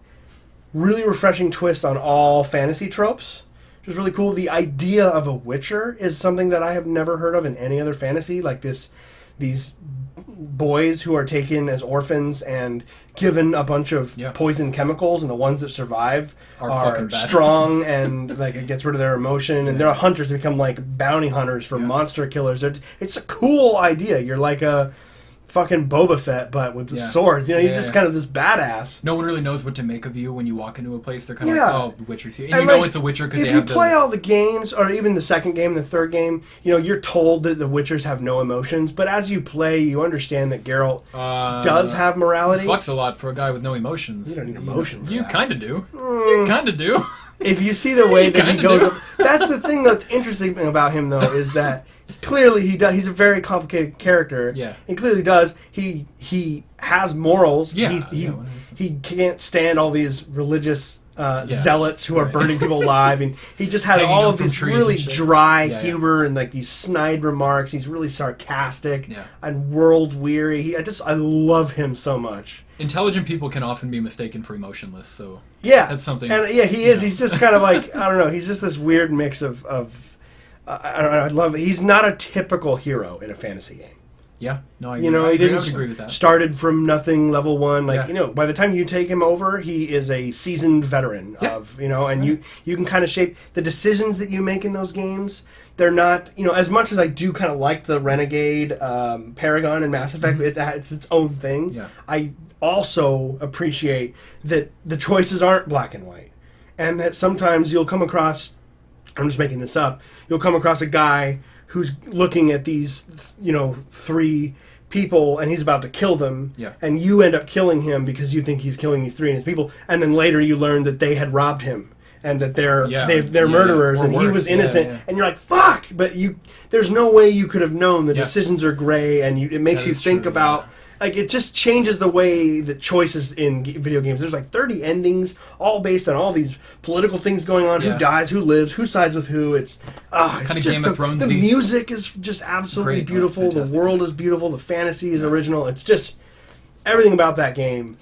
really refreshing twist on all fantasy tropes. Which is really cool. The idea of a Witcher is something that I have never heard of in any other fantasy. Like these boys who are taken as orphans and given a bunch of poison chemicals, and the ones that survive are strong and like it gets rid of their emotion, and they're hunters. They become like bounty hunters for monster killers. It's a cool idea. You're like a fucking Boba Fett, but with the swords. You know, you're just kind of this badass. No one really knows what to make of you when you walk into a place. They're kind of like, oh, the Witcher's here. And you like, know it's a Witcher because they if have you play all the games, or even the second game and the third game, you know, you're told that the Witchers have no emotions, but as you play, you understand that Geralt does have morality. He fucks a lot for a guy with no emotions. You don't need emotion for that. You kind of do. You kind of do. If you see the way that he goes up, that's the thing that's interesting about him, though, is that clearly he does. He's a very complicated character. Yeah. He clearly does. He has morals. Yeah. He can't stand all these religious zealots who are burning people alive, and he just had all of this really dry humor and like these snide remarks. He's really sarcastic and world weary. I love him so much. Intelligent people can often be mistaken for emotionless, so that's something. And he is. He's just kind of like, I don't know. He's just this weird mix of I don't know. I love it. He's not a typical hero in a fantasy game. Yeah, no, he didn't agree with that. Started from nothing, level one. Like by the time you take him over, he is a seasoned veteran of and you can kind of shape the decisions that you make in those games. They're not as much as I do kind of like the Renegade, Paragon, and Mass Effect. It's its own thing. Yeah. I also appreciate that the choices aren't black and white, and that sometimes you'll come across. I'm just making this up. You'll come across a guy who's looking at these, 3 people, and he's about to kill them, and you end up killing him because you think he's killing these 3 innocent people, and then later you learn that they had robbed him, and that they're murderers, and he was innocent, and you're like, fuck! But there's no way you could have known. The decisions are gray, and it makes you think about... Like, it just changes the way that choices in video games. There's like 30 endings, all based on all these political things going on. Who dies, who lives, who sides with who. It's kind of Game of Thrones. The music is just absolutely beautiful. The world is beautiful. The fantasy is original. It's just everything about that game.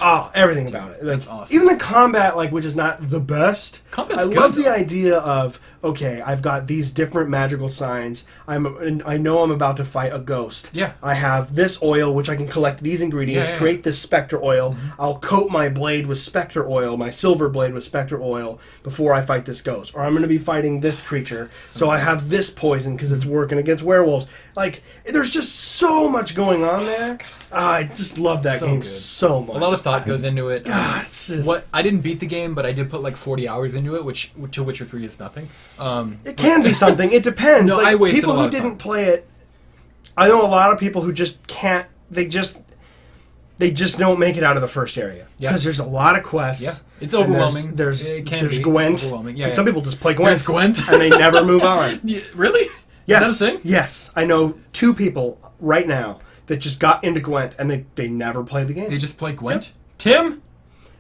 Everything about it. That's awesome. Even the combat, which is not the best. Combat's I love the idea of, okay, I've got these different magical signs. I know I'm about to fight a ghost. Yeah. I have this oil, which I can collect these ingredients, create this specter oil. I'll coat my blade with specter oil, my silver blade with specter oil, before I fight this ghost. Or I'm going to be fighting this creature, so I have this poison because it's working against werewolves. Like, there's just so much going on there. I just love that game so much. A lot of thought goes into it. God, it's just... I didn't beat the game, but I did put like 40 hours into it, which to Witcher 3 is nothing. It can be something. It depends. No, like, I wasted people a lot who of didn't time. play it. I know a lot of people who just can't. They just don't make it out of the first area because there's a lot of quests. Yeah, it's overwhelming. There's it can be Gwent. overwhelming. And some people just play Gwent. There's Gwent, and they never move on. Really? Yes. Is that a thing? Yes, I know 2 people right now that just got into Gwent and they never played the game. They just play Gwent. Yep. Tim?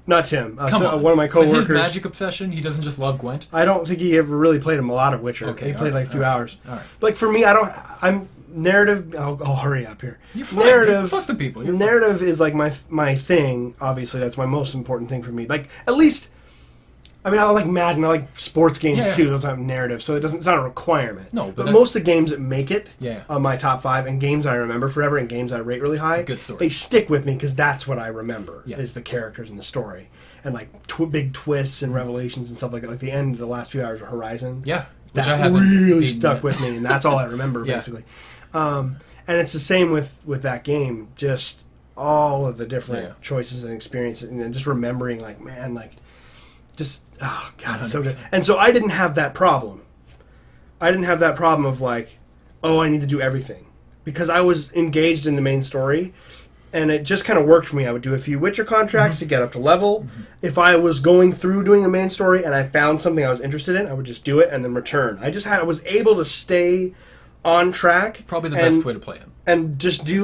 Not Tim. Come on. One of my coworkers. With his magic obsession, he doesn't just love Gwent. I don't think he ever really played a lot of Witcher. Okay, he played like a few hours. All right. Like for me, I'm narrative. I'll hurry up here. You're fine. Narrative. Fuck the people. You're narrative is like my thing. Obviously, that's my most important thing for me. Like at least, I mean, I like Madden. I like sports games too. Those have narrative, so it's not a requirement. No, but most of the games that make it Yeah. on my top 5 and games I remember forever and games I rate really high, Good story. they stick with me because that's what I remember Yeah. is the characters and the story and like big twists and revelations and stuff like that. Like the end of the last few hours of Horizon. Yeah. Which That I haven't really beaten stuck yet. with me, and that's all I remember Yeah. basically. And it's the same with that game. Just all of the different choices and experiences, and then just remembering, like, man, like, just oh god, it's so good. And so I didn't have that problem. I didn't have that problem of like, oh, I need to do everything, because I was engaged in the main story. And it just kind of worked for me. I would do a few Witcher contracts to get up to level. If I was going through doing the main story and I found something I was interested in, I would just do it and then return. I was able to stay on track. Probably the best way to play it. And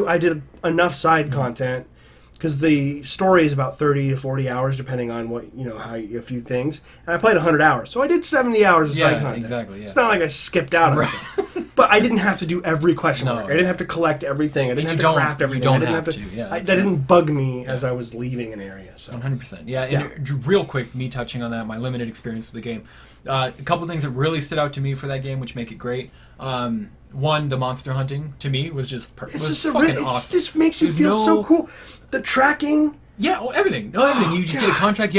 I did enough side content, because the story is about 30 to 40 hours, depending on a few things. And I played 100 hours. So I did 70 hours of side content. Exactly, yeah. It's not like I skipped out on it. But I didn't have to do every question mark. I didn't have to collect everything. I didn't have to craft everything. You don't have to. Yeah, that didn't bug me as I was leaving an area. So 100%. Yeah, and real quick, me touching on that, my limited experience with the game. A couple things that really stood out to me for that game, which make it great. One, the monster hunting to me was just it's just fucking it awesome. just makes you feel so cool. The tracking. Yeah, everything. You just get a contract.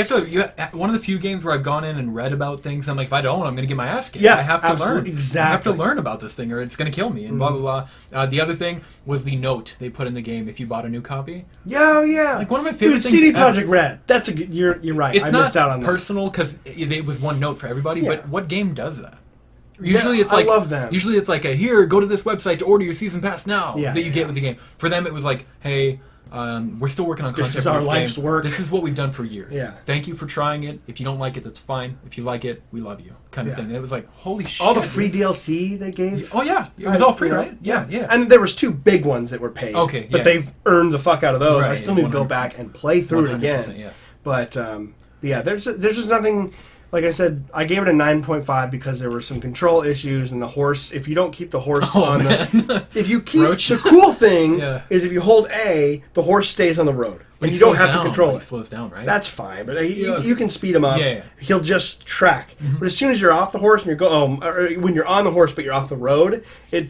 One of the few games where I've gone in and read about things. I'm like, if I don't, I'm going to get my ass kicked. Yeah, I have to learn. Exactly. I have to learn about this thing, or it's going to kill me. And blah blah blah. The other thing was the note they put in the game if you bought a new copy. Yeah, yeah. Like one of my favorite things. CD Projekt Red. That's a good. You're right. It's I not missed out on that. personal because it was one note for everybody. Yeah. But what game does that? Usually it's I like love them. Usually it's like here, go to this website to order your season pass now. Yeah, that you get with the game. For them, it was like, hey. We're still working on content. This is our for life's game. work. This is what we've done for years. Yeah. Thank you for trying it. If you don't like it, that's fine. If you like it, we love you. Kind of thing. And it was like, holy shit. All the free DLC they gave. Oh yeah, it was all free, right? Yeah, yeah. And there was 2 big ones that were paid. Okay, but they've earned the fuck out of those. Right, I still need to go 100%. back and play through it again. Yeah. But there's just nothing. Like I said, I gave it a 9.5 because there were some control issues, and the horse. If you don't keep the horse on the, if you keep Roach. the cool thing Yeah. is if you hold A, the horse stays on the road, But and he you don't slows have down. to control He it. slows down, right? That's fine, but you can speed him up. Yeah. He'll just track. But as soon as you're off the horse and you're or when you're on the horse but you're off the road, it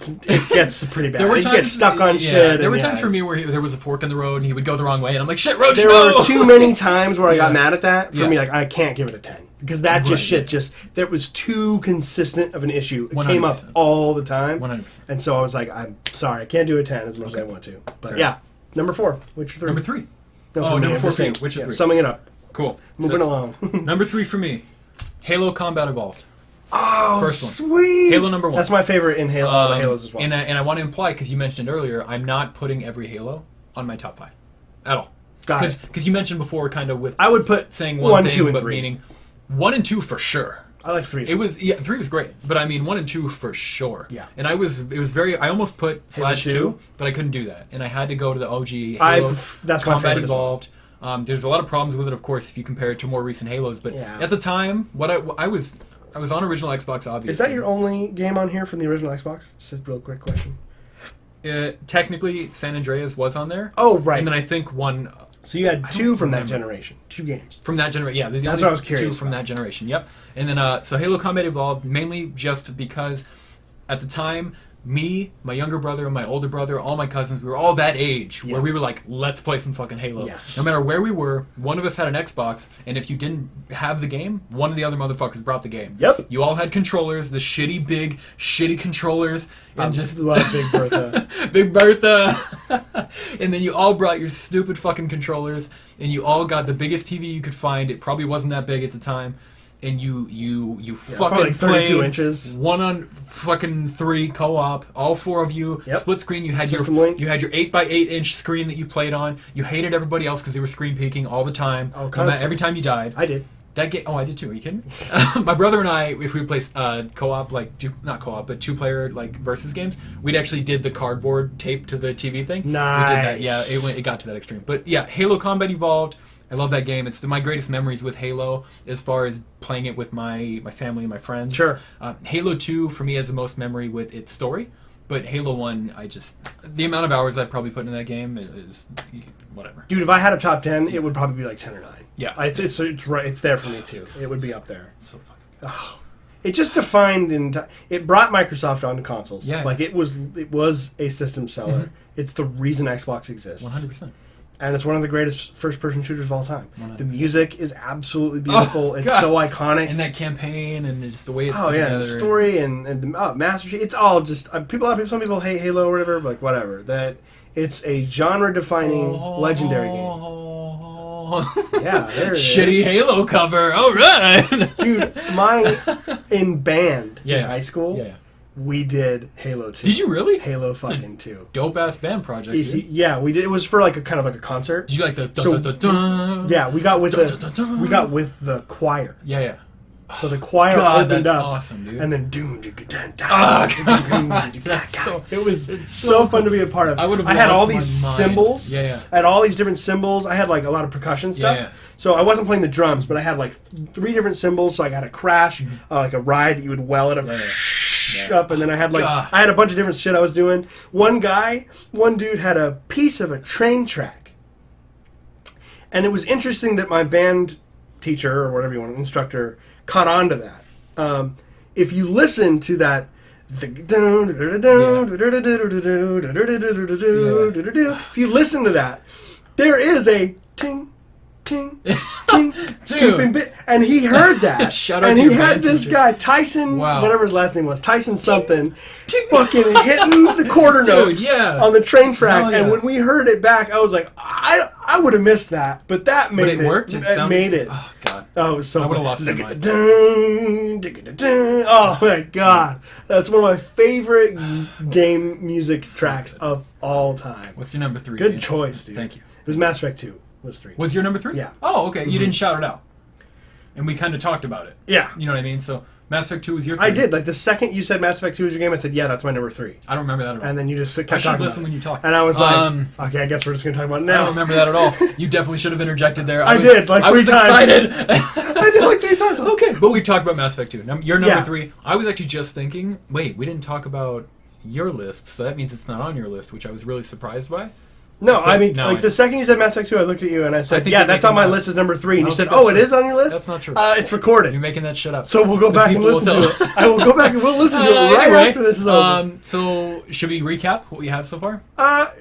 gets pretty bad. You get stuck on shit. There were times for me where there was a fork in the road and he would go the wrong way, and I'm like, shit, Roach, There no! were too many times where I got mad at that. For Yeah. me, like I can't give it a 10 because that that was too consistent of an issue. It came up 100%. all the time, 100%. and so I was like, I'm sorry, I can't do a 10 as much as I want to. But yeah, number 4, Witcher 3. Number 3. No, Oh, for me, number I'm 4 just for you, saying, Witcher 3. Summing it up, Cool. moving So, along. Number 3 for me, Halo Combat Evolved. Oh, First one. sweet! Halo number 1. That's my favorite in Halo. All the Halos as well. And I want to imply, because you mentioned earlier, I'm not putting every Halo on my top 5 at all. Got it. Because you mentioned before, kind of with I would put saying one 1, thing, 2, and but 3. meaning 1 and 2 for sure. I like 3. It was 3 was great, but I mean 1 and 2 for sure. Yeah. And I almost put Halo /2, 2? but I couldn't do that, and I had to go to the OG Halo. That's my Combat favorite as well. Evolved. There's a lot of problems with it, of course, if you compare it to more recent Halos. But Yeah. at the time, I was on original Xbox, obviously. Is that your only game on here from the original Xbox? Just a real quick question. Technically, San Andreas was on there. Oh, right. And then I think one So you had two from that generation. 2 games. From that generation, yeah. That's what I was curious Two from about. that generation, yep. And then, so Halo Combat Evolved, mainly just because at the time, me, my younger brother, and my older brother, all my cousins, we were all that age where we were like, let's play some fucking Halo. Yes. No matter where we were, one of us had an Xbox, and if you didn't have the game, one of the other motherfuckers brought the game. Yep. You all had controllers, the shitty controllers, and I just love Big Bertha. Big Bertha. And then you all brought your stupid fucking controllers, and you all got the biggest TV you could find. It probably wasn't that big at the time. And you fucking like 32 played inches. 1-on-3 co-op. All 4 of you, split screen. You had System link. your 8x8 inch screen that you played on. You hated everybody else because they were screen peeking all the time. Oh, Every time you died. I did. That game. Oh, I did too. Are you kidding? My brother and I, if we would play co-op, like not co-op, but 2-player like versus games, we'd actually did the cardboard tape to the TV thing. Nice. We did that. Yeah, it got to that extreme. But yeah, Halo Combat Evolved. I love that game. It's my greatest memories with Halo as far as playing it with my family and my friends. Sure. Halo 2 for me has the most memory with its story, but Halo 1, the amount of hours I've probably put into that game is whatever. Dude, if I had a top 10, it would probably be like 10 or 9. Yeah. It's right. It's there for me too. It would be up there. So fucking good. Oh, it just defined it brought Microsoft onto consoles. Yeah. Like it was a system seller. Mm-hmm. It's the reason Xbox exists. 100%. And it's one of the greatest first-person shooters of all time. 100%. The music is absolutely beautiful. It's so iconic. And that campaign and it's the way it's Oh put yeah, together. the story and the Master Chief. It's all just some people hate Halo or whatever, but like whatever. That it's a genre-defining legendary game. Yeah, there it is. Shitty Halo cover. All right, Dude, in band in high school, Yeah. we did Halo 2. Did you really? Halo fucking 2. Dope ass band project. Dude. Yeah, we did. It was for like a kind of like a concert. Did you like the So- dun-dun-dun-dun? Yeah, we got with Dun-dun-dun-dun. the choir. Yeah. So the choir God, opened that's up, awesome, dude. and then so- it was it's so so fun to be a part of. I would've had all lost these my mind. cymbals. Yeah. I had all these different cymbals. I had like a lot of percussion stuff. Yeah. So I wasn't playing the drums, but I had like 3 different cymbals. So I got a crash, like a ride that you would well it up. Yeah. Up, and then I had God. I had a bunch of different shit I was doing. One dude had a piece of a train track, and it was interesting that my band teacher or whatever you want, instructor, caught on to that. If you listen to that, if you listen to that, there is a ting, ting, ting, keeping bit, and he heard that. Shout out and to he your had band this teacher. guy Tyson, Wow. whatever his last name was, Tyson something, fucking hitting the quarter notes yeah. on the train track. Hell yeah. And when we heard it back, I was like, I would have missed that, but that made But it worked. It sounded- made it. Oh god. Oh, it was so I would've fun. lost my mind. Oh my god, that's one of my favorite game music tracks of all time. What's your number 3? Good Ian? choice, dude. Thank you. It was Mass Effect 2. Was 3. Was your number 3? Yeah. Oh, okay. You didn't shout it out, and we kind of talked about it. Yeah, You know what I mean? So Mass Effect 2 was your 3. I did. Like the second you said Mass Effect 2 was your game, I said, yeah, that's my number 3. I don't remember that at all. And then you just kept I should talking listen about when it. you talk. And I was like, Um, okay, I guess we're just gonna talk about it I now. don't remember that at all. You definitely should have interjected there. I did, like I 3 was times. excited. I did like 3 times. Okay, but we talked about Mass Effect 2. Your number Yeah. 3. I was actually just thinking, wait, we didn't talk about your list, so that means it's not on your list, which I was really surprised by. No, I mean, No, like the second you said Mass Effect 2, I looked at you and I I said, think yeah, you're that's on my making list as number 3. And I you don't said, think oh, that's it is true. on your list? That's not true. It's recorded. You're making that shit up. So we'll go The back and people will listen to tell. it. I will go back and we'll listen to it right Anyway, after this is over. So should we recap what we have so far?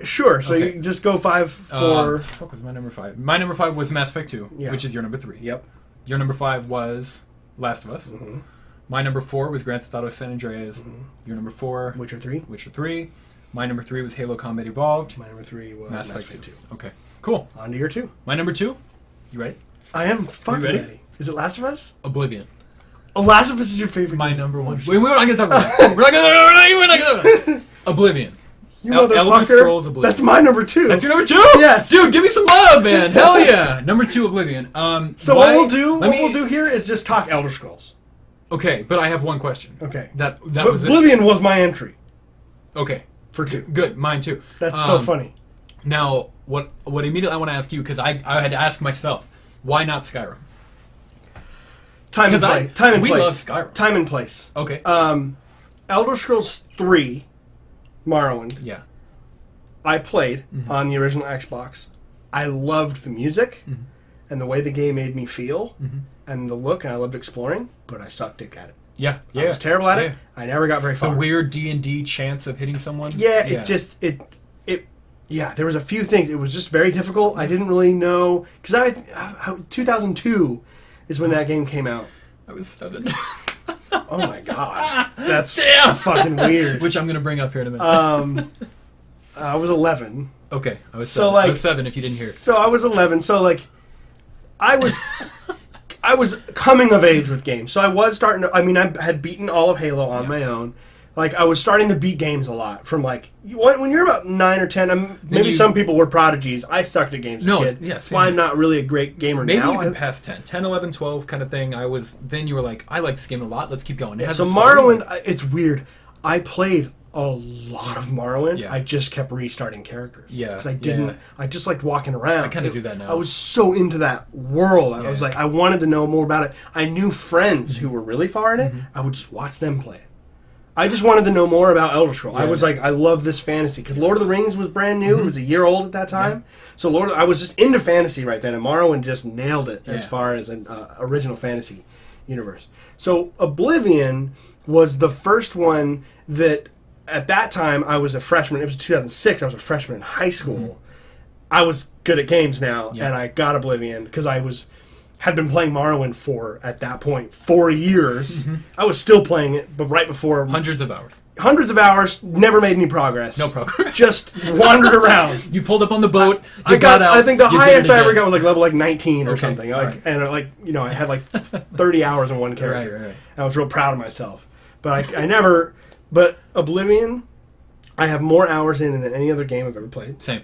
Sure. So okay. you just go 5, 4. Fuck was my number 5? My number 5 was Mass Effect 2, Yeah. which is your number 3. Yep. Your number 5 was Last of Us. Mm-hmm. My number 4 was Grand Theft Auto San Andreas. Mm-hmm. Your number 4, Witcher 3. Witcher 3. My number 3 was Halo Combat Evolved. My number 3 was Mass Effect 2. Okay, cool. On to your 2. My number 2, you ready? I am fucking ready? ready. Is it Last of Us? Oblivion. Oh, Last of Us is your favorite My game. number 1. Oh, shit. Wait, we're not going to talk about that. We're not going to. Oblivion. You Elder motherfucker. Scrolls Oblivion. That's my number 2. That's your number 2? Yes. Dude, give me some love, man. Hell yeah. Number 2, Oblivion. So why- what we'll let me- do here is just talk Elder Scrolls. Okay, but I have one question. Okay. That But was it. Oblivion was my entry Okay, for 2. good. Mine too. That's so funny. Now, what immediately I want to ask you, because I had to ask myself, why not Skyrim? Time and 'Cause place. Time and we place. love Skyrim. Time and place. Okay. Elder Scrolls 3, Morrowind, Yeah. I played Mm-hmm. on the original Xbox I loved the music and the way the game made me feel and the look, and I loved exploring, but I sucked at it. Yeah. I was terrible at it. I never got very far. The weird D&D chance of hitting someone. Yeah, there was a few things. It was just very difficult. I didn't really know, because 2002 is when that game came out. I was 7. Oh my god, that's Damn. fucking weird. Which I'm gonna bring up here in a minute. I was 11. Okay, I was 7. So, like, I was 7 if you didn't hear it. So I was 11. So like, I was coming of age with games. So I was starting to. I mean, I had beaten all of Halo on my own. Like, I was starting to beat games a lot from, like, when you're about 9 or 10, maybe some people were prodigies. I sucked at games as a kid. Yeah, so I'm not really a great gamer maybe now. Maybe even past 10. 10, 11, 12 kind of thing. Then you were like, I like this game a lot. Let's keep going. So Morrowind, it's weird. I played a lot of Morrowind. Yeah. I just kept restarting characters. Yeah. Because I didn't, I just liked walking around. I kind of do that now. I was so into that world. I was like, I wanted to know more about it. I knew friends who were really far in it. I would just watch them play it. I just wanted to know more about Elder Scrolls. I was like, I love this fantasy. Because Lord of the Rings was brand new. It was a year old at that time. So I was just into fantasy right then. And Morrowind just nailed it as far as an original fantasy universe. So Oblivion was the first one that, at that time, I was a freshman. It was 2006. I was a freshman in high school. I was good at games now. And I got Oblivion because had been playing Morrowind for, at that point, 4 years. I was still playing it, but right before... Hundreds of hours. Hundreds of hours, never made any progress. No progress. Just wandered around. You pulled up on the boat, I got out. I think the highest I ever got was like level 19 or something. Like, right. And I had like 30 hours on one character. Right. I was real proud of myself. But I never... But Oblivion, I have more hours in than any other game I've ever played. Same.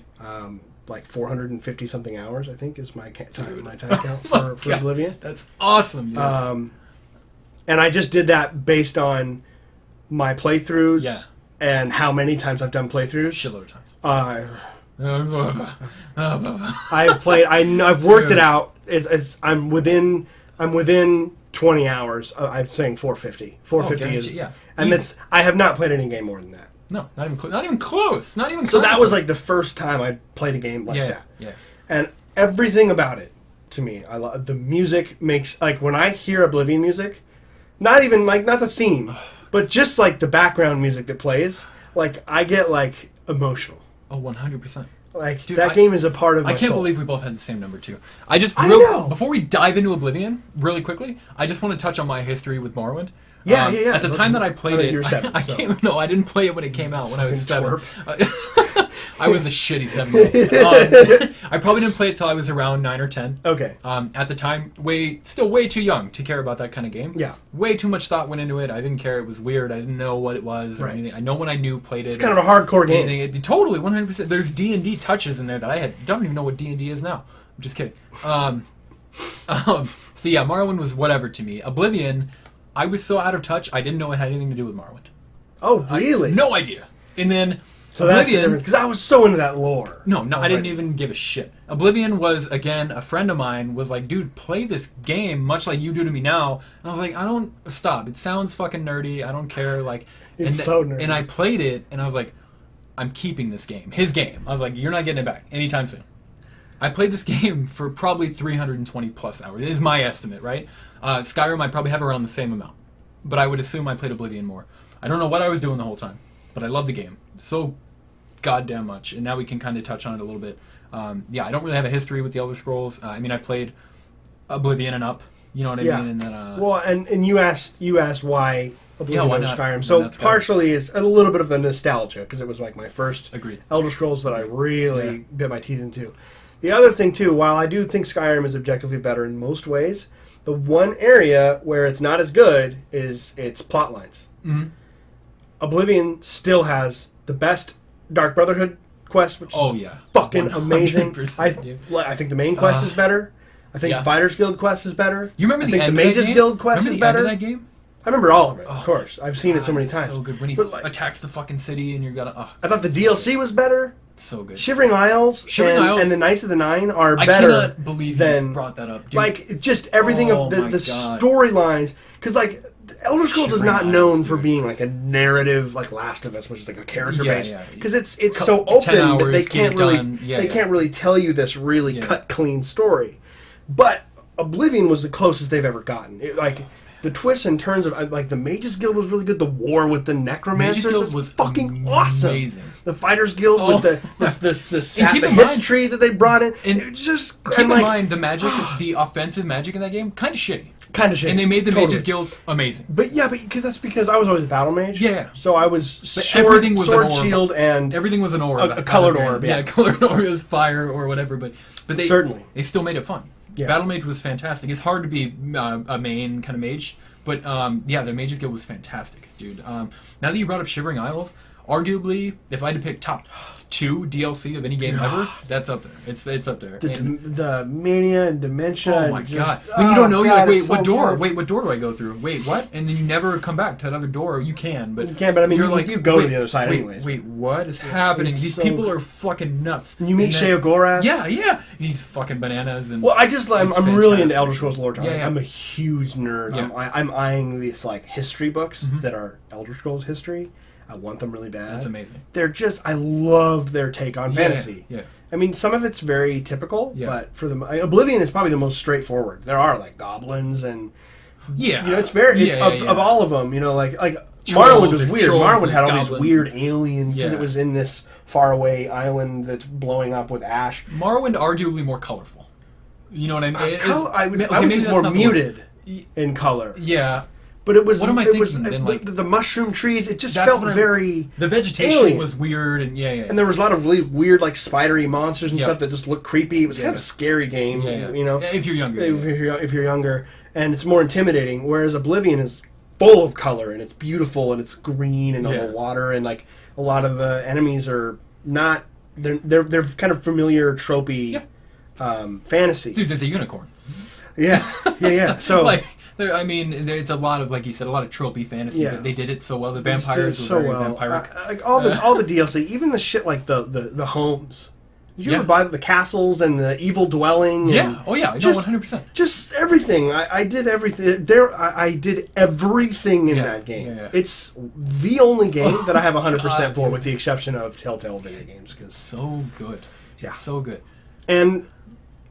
Like 450 something hours, I think, is my time count for Oblivion. That's awesome. Dude. And I just did that based on my playthroughs and how many times I've done playthroughs. Shitload of times. I've played. I've worked it out. I'm within 20 hours. I'm saying 450. 450 is. Yeah. And that's. I have not played any game more than that. No, not even close. Not even. So that was like the first time I played a game like that. Yeah. And everything about it, to me, I love. The music makes, like, when I hear Oblivion music, not even like, not the theme, but just like the background music that plays, like, I get like emotional. Oh, 100%. Like, dude, that game is a part of my I can't soul. believe we both had the same number, too. I know. Before we dive into Oblivion, really quickly, I just want to touch on my history with Morrowind. Yeah. At the time that I played it, you were 7, I didn't play it when it came out, when I was 7. Twerp. I was a shitty 7-year-old. I probably didn't play it till I was around 9 or 10. Okay. At the time, still way too young to care about that kind of game. Yeah. Way too much thought went into it. I didn't care. It was weird. I didn't know what it was or anything. I know when I knew, played it. It's kind of a hardcore game. Totally, 100%. There's D&D touches in there that don't even know what D&D is now. I'm just kidding. So yeah, Morrowind was whatever to me. Oblivion, I was so out of touch, I didn't know it had anything to do with Morrowind. Oh, really? No idea. And then so that's the difference, because I was so into that lore. No, I didn't even give a shit. Oblivion was, again, a friend of mine was like, dude, play this game, much like you do to me now. And I was like, stop. It sounds fucking nerdy. I don't care. Like, it's so nerdy. And I played it, and I was like, I'm keeping this game. His game. I was like, you're not getting it back anytime soon. I played this game for probably 320 plus hours. It is my estimate, right? Skyrim, I probably have around the same amount. But I would assume I played Oblivion more. I don't know what I was doing the whole time, but I love the game so goddamn much. And now we can kind of touch on it a little bit. I don't really have a history with the Elder Scrolls. I played Oblivion and up. You know what I mean? And then, well, and you asked why Oblivion why over not? Skyrim. So partially is a little bit of the nostalgia, because it was like my first Elder Scrolls that I really bit my teeth into. The other thing, too, while I do think Skyrim is objectively better in most ways, the one area where it's not as good is its plot lines. Mm-hmm. Oblivion still has the best Dark Brotherhood quest, which is fucking amazing. I think the main quest is better. I think the Fighters Guild quest is better. You remember the Mages Guild quest is better. End of that game? I remember all of it, of course. I've seen it so many times. So good when he attacks the fucking city and you gotta. I thought the DLC was better. So good. Shivering Isles and the Knights of the Nine are better. I cannot believe you brought that up, dude. Like, just everything of the storylines. Because, like, Elder Scrolls is Shivering not Isles, known for dude. being like a narrative, like Last of Us, which is like a character based. Yeah. Because it's Co- so 10 open that hours, they get can't it really done. Yeah, yeah. can't really tell you this really Yeah. cut clean story. But Oblivion was the closest they've ever gotten. Like the twists and turns of like the Mages Guild was really good. The war with the Necromancers Guild was fucking awesome. amazing. The Fighters Guild with keep the in history that they brought in. And It just Keep in mind, the magic, the offensive magic in that game, kind of shitty. kind of shit. And they made the Totally. Mages Guild amazing. But because I was always a battle mage. Yeah. So I was everything was sword an orb. shield, and Everything was an orb. A colored orb, yeah. Yeah, colored orb is fire or whatever. But they Certainly. they still made it fun. Yeah. Battle Mage was fantastic. It's hard to be a main kind of mage, but yeah, the Mages Guild was fantastic, dude. Now that you brought up Shivering Isles, arguably, if I had to pick top 2 DLC of any game ever, that's up there. It's up there. the mania and dementia. Oh my and just, god! When you don't know, you're like, wait, it's what so door? hard. Wait, what door do I go through? Wait, what? And then you never come back to that other door. You can, but You can, but I mean, you're you go to wait, the other side wait, anyways. Wait, what is happening? it's These so people good. are fucking nuts. And you meet And then- Sheogorath. Yeah. And he's fucking bananas and. Well, I'm It's really into fantastic. Elder Scrolls lore. Yeah. I'm a huge nerd. Yeah. I'm eyeing these like history books that are Elder Scrolls history. I want them really bad. That's amazing. They're just, I love their take on fantasy. Yeah. I mean, some of it's very typical, Yeah. but for the Oblivion is probably the most straightforward. There are like goblins and Yeah. you know, it's very of all of them. You know, like Morrowind was there's weird. trolls, Morrowind there's had all these goblins. weird alien because Yeah. it was in this faraway island that's blowing up with ash. Morrowind arguably more colorful. You know what I mean? I would maybe say that's more not the muted word. in color. Yeah. But it was. What am I it was, thinking then, like- the mushroom trees. It just That's felt what I'm- very. The vegetation alien. was weird and yeah. And there was a lot of really weird, like spidery monsters and Yep. stuff that just looked creepy. It was kind of a scary game, you know. If you're younger. If you're younger, and it's more intimidating. Whereas Oblivion is full of color and it's beautiful and it's green and all Yeah. the water and like a lot of the enemies are not. They're kind of familiar, tropey, fantasy. Dude, there's a unicorn. Yeah. So. like, I mean, it's a lot of, like you said, a lot of tropey fantasy, Yeah. but they did it so well. The They just did vampires it were so very well. vampiric. Like all the DLC, even the shit like the homes. Did you Yeah. ever buy the castles and the evil dwelling? Yeah. And Oh, yeah. No, just- 100%. just everything. I did everything. I did everything in Yeah. that game. Yeah. It's the only game that I have 100% God, for, dude. with the exception of Telltale video games. So good. Yeah. It's so good. And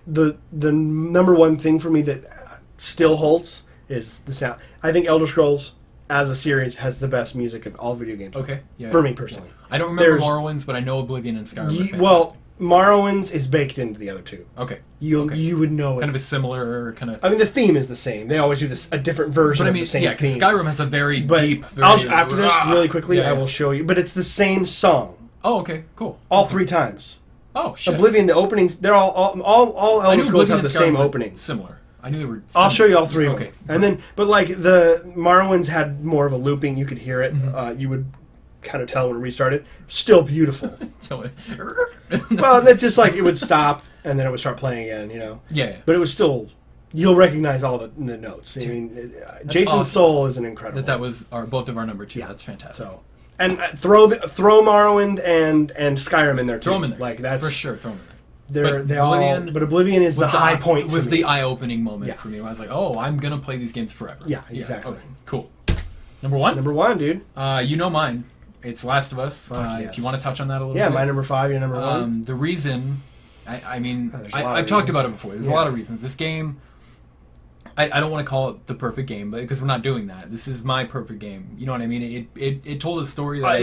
the number one thing for me that still holds is the sound. I think Elder Scrolls as a series has the best music of all video games. Okay. Yeah. For me personally. I don't remember There's- Morrowind's, but I know Oblivion and Skyrim are fantastic. Well, Morrowind's is baked into the other two. Okay. You would know it. Kind of a similar kind of... I mean, the theme is the same. They always do this a different version But I of mean, the same yeah, because theme. Skyrim has a very But deep... Very, after this, really quickly, Yeah, I will show you. But it's the same song Oh, okay. Cool. all 3 times. Oh, shit. Oblivion, the openings, they're all I Elder knew Scrolls Oblivion have and the Skyrim same were openings. Similar. I knew they were... I'll show you all 3 of Okay. them. And then, but like the Morrowind's had more of a looping. You could hear it. Mm-hmm. You would kind of tell when it restarted. Still beautiful. So, Well, it's just like it would stop and then it would start playing again. You know. yeah. But it was still. You'll recognize all the notes. I mean, Jason's awesome. Soul is an incredible. That was both of our number 2. Yeah. That's fantastic. So, and throw Morrowind and Skyrim in there too. Throw them in there. Like that's for sure. Throw them in there. They all. But Oblivion is the was high point. Was to me. the eye-opening moment Yeah. for me. Where I was like, oh, I'm gonna play these games forever. Yeah, exactly. Okay. Cool. Number 1. Number 1, dude. You know mine. It's Last of Us. Fuck If yes. you want to touch on that a little Yeah, bit. my number 5. Your number 1. The reason, I mean, Oh, there's a lot of I've talked reasons. about it before. There's a Yeah. lot of reasons. This game, I don't want to call it the perfect game, but because we're not doing that. This is my perfect game. You know what I mean? It told a story that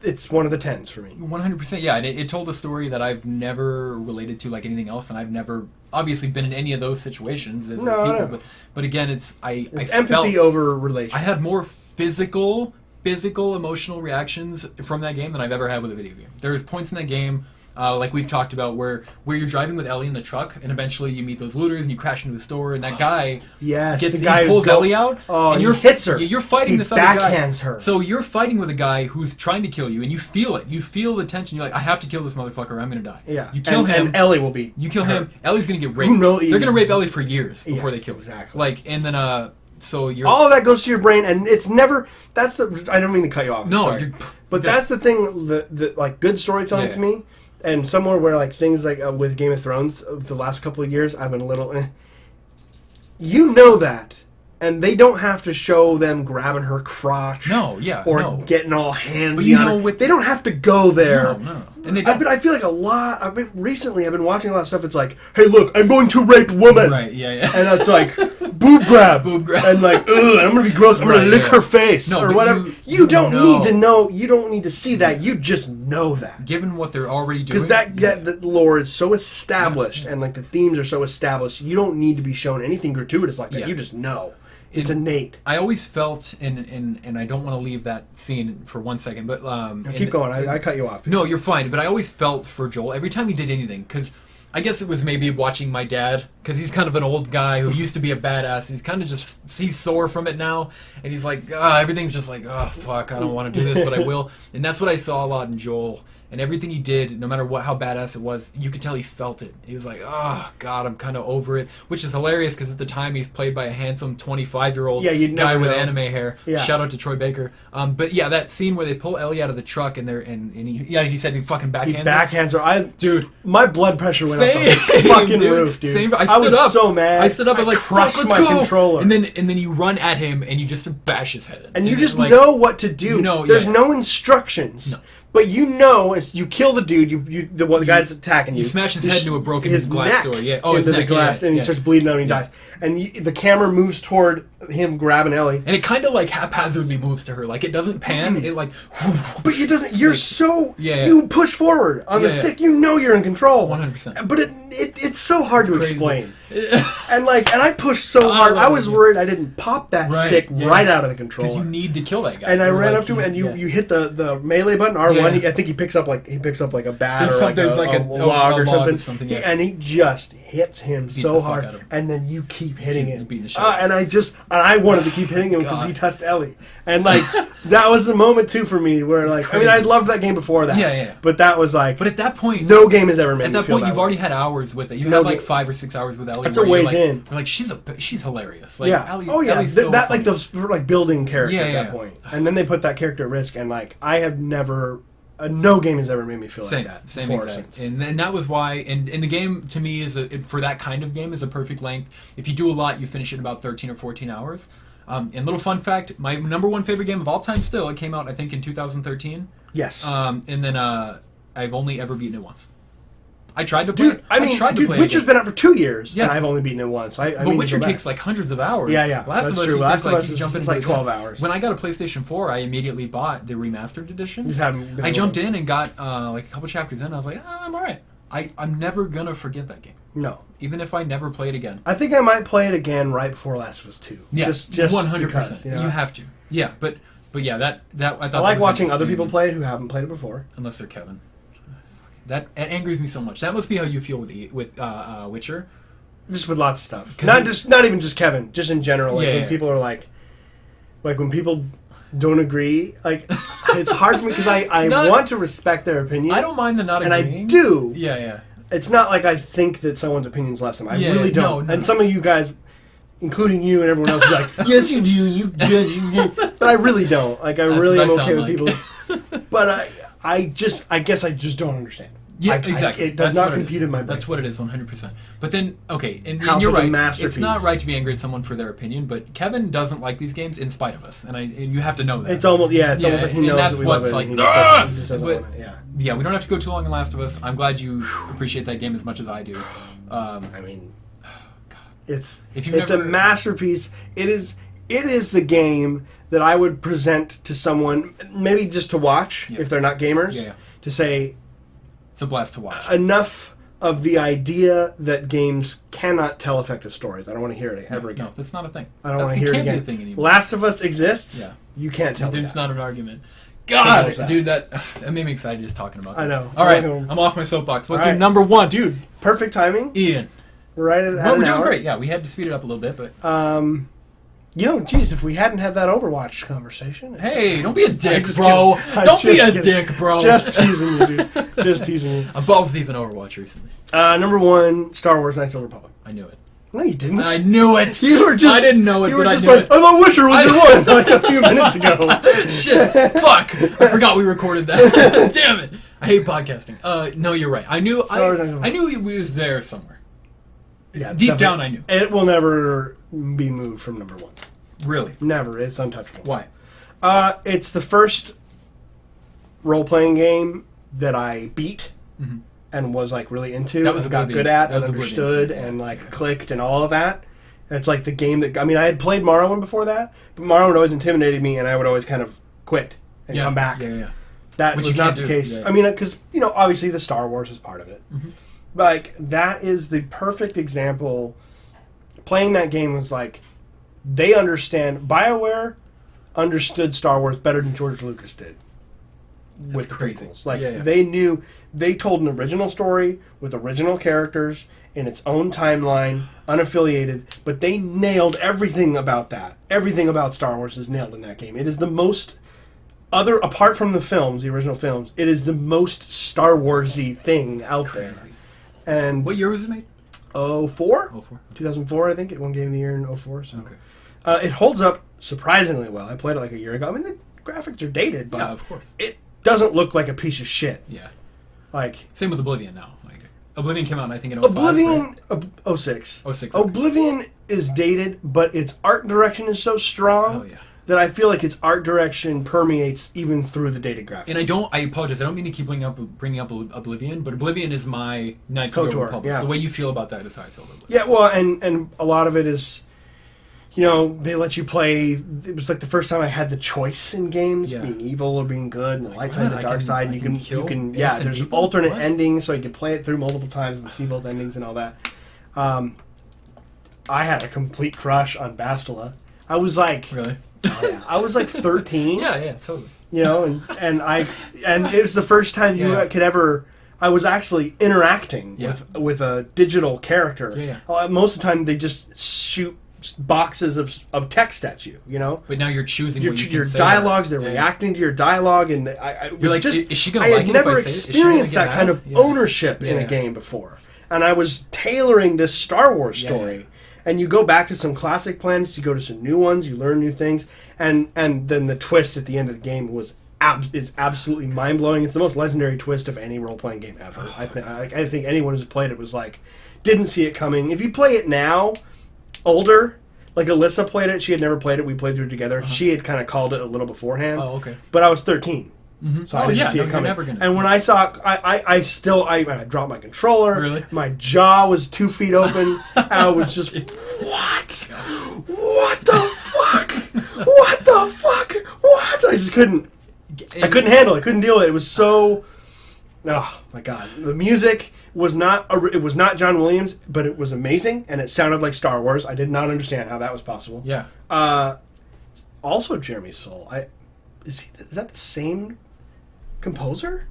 It's one of the 10s for me. 100%, yeah, and it told a story that I've never related to like anything else, and I've never obviously been in any of those situations as No, people. no. But again, it's Empathy felt, over relation. I had more physical emotional reactions from that game than I've ever had with a video game. There's points in that game, like we've talked about, where you're driving with Ellie in the truck, and eventually you meet those looters, and you crash into a store, and that guy Yes, gets the guy he pulls who's Ellie out, Oh, and he hits her. You're fighting He this other guy. backhands her. So you're fighting with a guy who's trying to kill you, and you feel it. You feel the tension. You're like, I have to kill this motherfucker. Or I'm gonna die. Yeah. You kill him. And Ellie will be. You kill hurt. him. Ellie's gonna get raped. Who knows? They're gonna rape Ellie for years before Yeah, they kill her. exactly. Like, and then so you're All of that goes to your brain, and it's never. That's the. I don't mean to cut you off. No, sorry. you're- But yeah. that's the thing. The like good storytelling Yeah. to me, and somewhere where like things like with Game of Thrones of the last couple of years, I've been a little. You know that And they don't have to show them grabbing her crotch. No, yeah, or no. getting all handsy But you on know, her. They don't have to go there. No. And they don't. I feel like a lot. Recently, I've been watching a lot of stuff. It's like, hey, look, I'm going to rape woman. Right, yeah. And it's like, boob grab. Boob grab. And like, ugh, I'm going to be gross. I'm going to lick her face. No, or but whatever. You don't need to know. You don't need to see that. You just know that. Given what they're already doing. Because that lore is so established, and like the themes are so established, you don't need to be shown anything gratuitous like that. Yeah. You just know. It's innate. I always felt, and I don't want to leave that scene for 1 second, but keep going. I cut you off. No, you're fine. But I always felt for Joel every time he did anything, because I guess it was maybe watching my dad, because he's kind of an old guy who used to be a badass, and he's kind of he's sore from it now, and he's like, everything's just like, oh fuck, I don't want to do this, but I will. And that's what I saw a lot in Joel. And everything he did, no matter how badass it was, you could tell he felt it. He was like, oh, God, I'm kind of over it. Which is hilarious because at the time he's played by a handsome 25-year-old guy with anime hair. Yeah. Shout out to Troy Baker. But yeah, that scene where they pull Ellie out of the truck and he said he fucking backhands her. He backhands her. Dude. My blood pressure went up the fucking roof, dude. Same, I was so mad. I stood up and like, crushed let's my go. controller. And then you run at him and you just bash his head in. And you just know what to do. There's no instructions. No. But you know, as you kill the dude, the guy that's attacking you. You smash his head into a broken glass door. Yeah. Oh, into the glass, and he starts bleeding out and he dies. And the camera moves toward him grabbing Ellie. And it kind of like haphazardly moves to her. Like it doesn't pan. It like. But it doesn't. You're you push forward on the stick. You know you're in control. 100%. But it's so hard to explain. and I pushed so hard. I was worried I didn't pop that stick right out of the controller. Because you need to kill that guy. And I ran up to him, and you hit the melee button R1. I think he picks up like a bat or like a log or something. And he just hits him so hard, and then you keep hitting him. And I wanted to keep hitting him because he touched Ellie, and like that was the moment too for me where like I mean I'd loved that game before that, but that was like. But at that point, no game has ever made me feel that. At that point, you've already had hours with it. You had like 5 or 6 hours with Ellie. That's a ways in. You're like she's hilarious. Like, Ellie, Ellie's so that funny. like those like building character at that point, and then they put that character at risk, and like I have never. No game has ever made me feel like that. Same exact. And that was why. And the game to me for that kind of game is a perfect length. If you do a lot, you finish it in about 13 or 14 hours. And little fun fact: my number one favorite game of all time. Still, it came out I think in 2013. Yes. And then I've only ever beaten it once. I tried to play. Witcher's been out for 2 years, and I've only beaten it once. But Witcher takes like hundreds of hours. Yeah. Last of Us, true. Last of Us is like 12 hours. hours. When I got a PlayStation 4, I immediately bought the remastered edition. I jumped in and got like a couple chapters in. I was like, I'm all right. I'm never gonna forget that game. No. Even if I never play it again. I think I might play it again right before Last of Us 2. Yeah, just 100%. Because, you have to. Yeah, but yeah, that I thought. I like watching other people play it who haven't played it before. Unless they're Kevin. That angers me so much. That must be how you feel with Witcher. Just with lots of stuff. Not even just Kevin. Just in general. Like when people are like when people don't agree. Like it's hard for me because I want to respect their opinion. I don't mind the not agreeing. And I do. Yeah. It's not like I think that someone's opinion's less than mine. I really don't. No. And some of you guys, including you and everyone else, will be like, yes, you do. You judge. But I really don't. Like I really am okay with people's. But I guess I just don't understand. Yeah, exactly. It does not compete in my brain. That's what it is, 100%. But then, okay, and you're right. It's not right to be angry at someone for their opinion, but Kevin doesn't like these games in spite of us, and you have to know that. It's almost like he knows that we love it. Like, yeah, we don't have to go too long in Last of Us. I'm glad you appreciate that game as much as I do. I mean, it's a masterpiece. It is the game that I would present to someone, maybe just to watch if they're not gamers, to say. It's a blast to watch. Enough of the idea that games cannot tell effective stories. I don't want to hear it ever again. No, that's not a thing. I don't want to hear it again. Be a thing anymore. Last of Us exists. Yeah. You can't tell It's not an argument. God, dude, that made me excited just talking about that. I know. All right, I'm off my soapbox. What's your number one? Dude, perfect timing. Ian. We're right at we're doing great. Yeah, we had to speed it up a little bit, but... geez, if we hadn't had that Overwatch conversation... Hey, don't be a dick, bro. Don't be a dick, bro. Just teasing you, dude. Just teasing you. I'm balls deep in Overwatch recently. Number one, Star Wars Knights of the Republic. I knew it. No, you didn't. I knew it. You were just... I didn't know it, but I knew it. I thought Witcher was your one, like a few minutes ago. Shit. Fuck. I forgot we recorded that. Damn it. I hate podcasting. No, you're right. I knew it was there somewhere. Yeah, Deep down, I knew. It will never be moved from number 1. Really? Never. It's untouchable. Why? It's the first role-playing game that I beat and was like really into. That was and got Oblivion. good at That and was understood Oblivion. and like clicked and all of that. It's like the game that I mean, I had played Morrowind before that, but Morrowind always intimidated me, and I would always kind of quit and come back. Yeah. That Which was you not can't the do. case. Yeah. I mean, because obviously the Star Wars is part of it. Like that is the perfect example. Playing that game was like they understand. BioWare understood Star Wars better than George Lucas did with the crazy. prequels. Like Yeah. they knew they told an original story with original characters in its own timeline, unaffiliated, but they nailed everything about that. Everything about Star Wars is nailed in that game. It is the most apart from the films, the original films, it is the most Star Warsy thing out there. And What year was it made? 04? 04. 2004, I think. It won Game of the Year in 04. So. Okay. It holds up surprisingly well. I played it like a year ago. I mean, the graphics are dated, but Yeah, of course. it doesn't look like a piece of shit. Yeah. Like Same with Oblivion now. Like Oblivion came out, I think, in 05, Oblivion, right? 06. 06. Okay. Oblivion is dated, but its art direction is so strong Oh, yeah. that I feel like its art direction permeates even through the dated graphics. And I apologize. I don't mean to keep bringing up Oblivion, but Oblivion is my Knights of the KOTOR, Old Republic. yeah. The way you feel about that is how I feel about Oblivion. Yeah, well, and a lot of it is, they let you play. It was like the first time I had the choice in games, Yeah. being evil or being good, and the light side and the I dark can- side. I And you can can kill yeah. innocent There's people? alternate What? endings, so you can play it through multiple times and see both endings and all that. I had a complete crush on Bastila. I was like, Really? yeah, I was like 13. Yeah, totally. And it was the first time you Yeah. could ever. I was actually interacting Yeah. with a digital character. Yeah. Most of the time, they just shoot boxes of text at you. But now you're choosing what you Your can say. dialogues. They're Yeah. reacting to your dialogue, and I was You're like, just. is she gonna I like had it if I never say it? Is she gonna experienced get that kind mad? of Yeah. ownership in a Yeah. game before, and I was tailoring this Star Wars Yeah, story. yeah. And you go back to some classic planets, you go to some new ones, you learn new things, and then the twist at the end of the game is absolutely mind blowing. It's the most legendary twist of any role playing game ever. I think anyone who's played it was like didn't see it coming. If you play it now, older, like Alyssa played it, she had never played it. We played through it together. She had kind of called it a little beforehand. Oh, okay. But I was 13. So I didn't see no, it you're coming. never gonna- And when I saw, I dropped my controller. Really? My jaw was 2 feet open. I was just, what? What the fuck? What the fuck? What? I just couldn't. I couldn't handle it. I couldn't deal with it. It was so. Oh my god! The music was not. It was not John Williams, but it was amazing, and it sounded like Star Wars. I did not understand how that was possible. Yeah. Also, Jeremy Soule. Is that the same composer?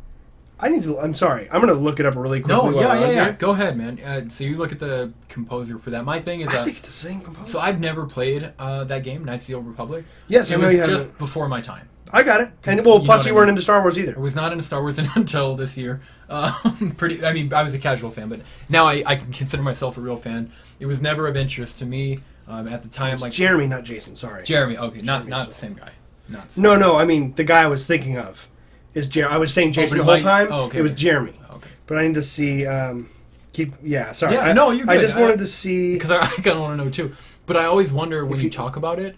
I'm sorry. I'm going to look it up really quickly. No, while we're on yeah. here. Go ahead, man. So you look at the composer for that. My thing is I think it's the same composer. so I've never played that game, Knights of the Old Republic. Yes, I it know was you haven't. just before my time. I got it. And You plus know what you I weren't mean. into Star Wars I either. was not into Star Wars until this year. I was a casual fan, but now I can consider myself a real fan. It was never of interest to me at the time. It's Like Jeremy, not Jason. Sorry. Jeremy, okay, not Soule. the same guy. Not the same No. I mean, the guy I was thinking of is Jeremy. I was saying Jason but the it whole might- time. oh, okay, It was okay. Jeremy. Okay. But I need to see. Sorry. Yeah, no, you're I good. just wanted to see. Because I kind of want to know too. But I always wonder when If you you- talk about it,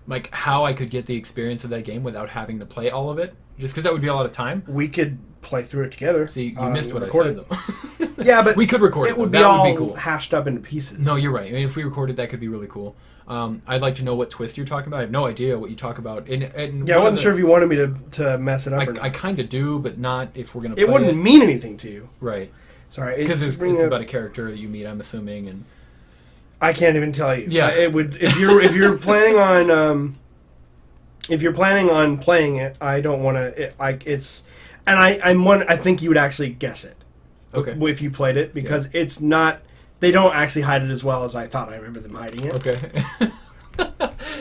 like how I could get the experience of that game without having to play all of it. Just because that would be a lot of time. We could play through it together. See, you missed what I record said it. though. Yeah, but we could record it. It would though. be That all would be cool. hashed up into pieces. No, you're right. I mean, if we recorded, that could be really cool. I'd like to know what twist you're talking about. I have no idea what you talk about. And Yeah, I wasn't sure if you wanted me to mess it up or not. I kind of do, but not if we're gonna. It play wouldn't mean anything to you. right Sorry, because it's bringing up- about a character that you meet. I'm assuming, and I can't even tell you. Yeah. It would if you're planning on playing it. I don't want to. It's and I think you would actually guess it. okay, If you played it because it's not. They don't actually hide it as well as I thought. I remember them hiding it. okay.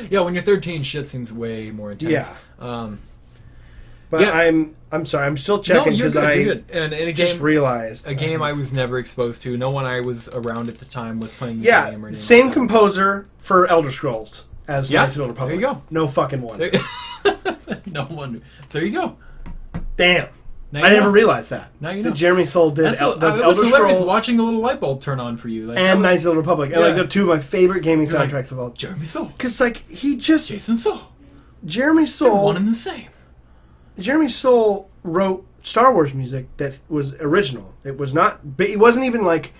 Yeah, when you're 13, shit seems way more intense. Yeah. But Yeah. I'm sorry. I'm still checking you're because good. I You're good. And a just game, realized a game I was never exposed to. No one I was around at the time was playing the Yeah, game or anything same like that. composer for Elder Scrolls as Yeah, Knights of the Old Republic. there you go. No fucking one. No one. There you go. Damn. Now I you never know. realized that. Now you know. That Jeremy Soule did That's does it Elder was hilarious Scrolls watching the little light bulb turn on for you. Like, and Knights of the Republic. And like Yeah. they're two of my favorite gaming You're like, soundtracks of all. Jeremy Soule. Because like he just Jason Soule. Jeremy They're Soule. one and the same. Jeremy Soule wrote Star Wars music that was original. It was not. It wasn't even like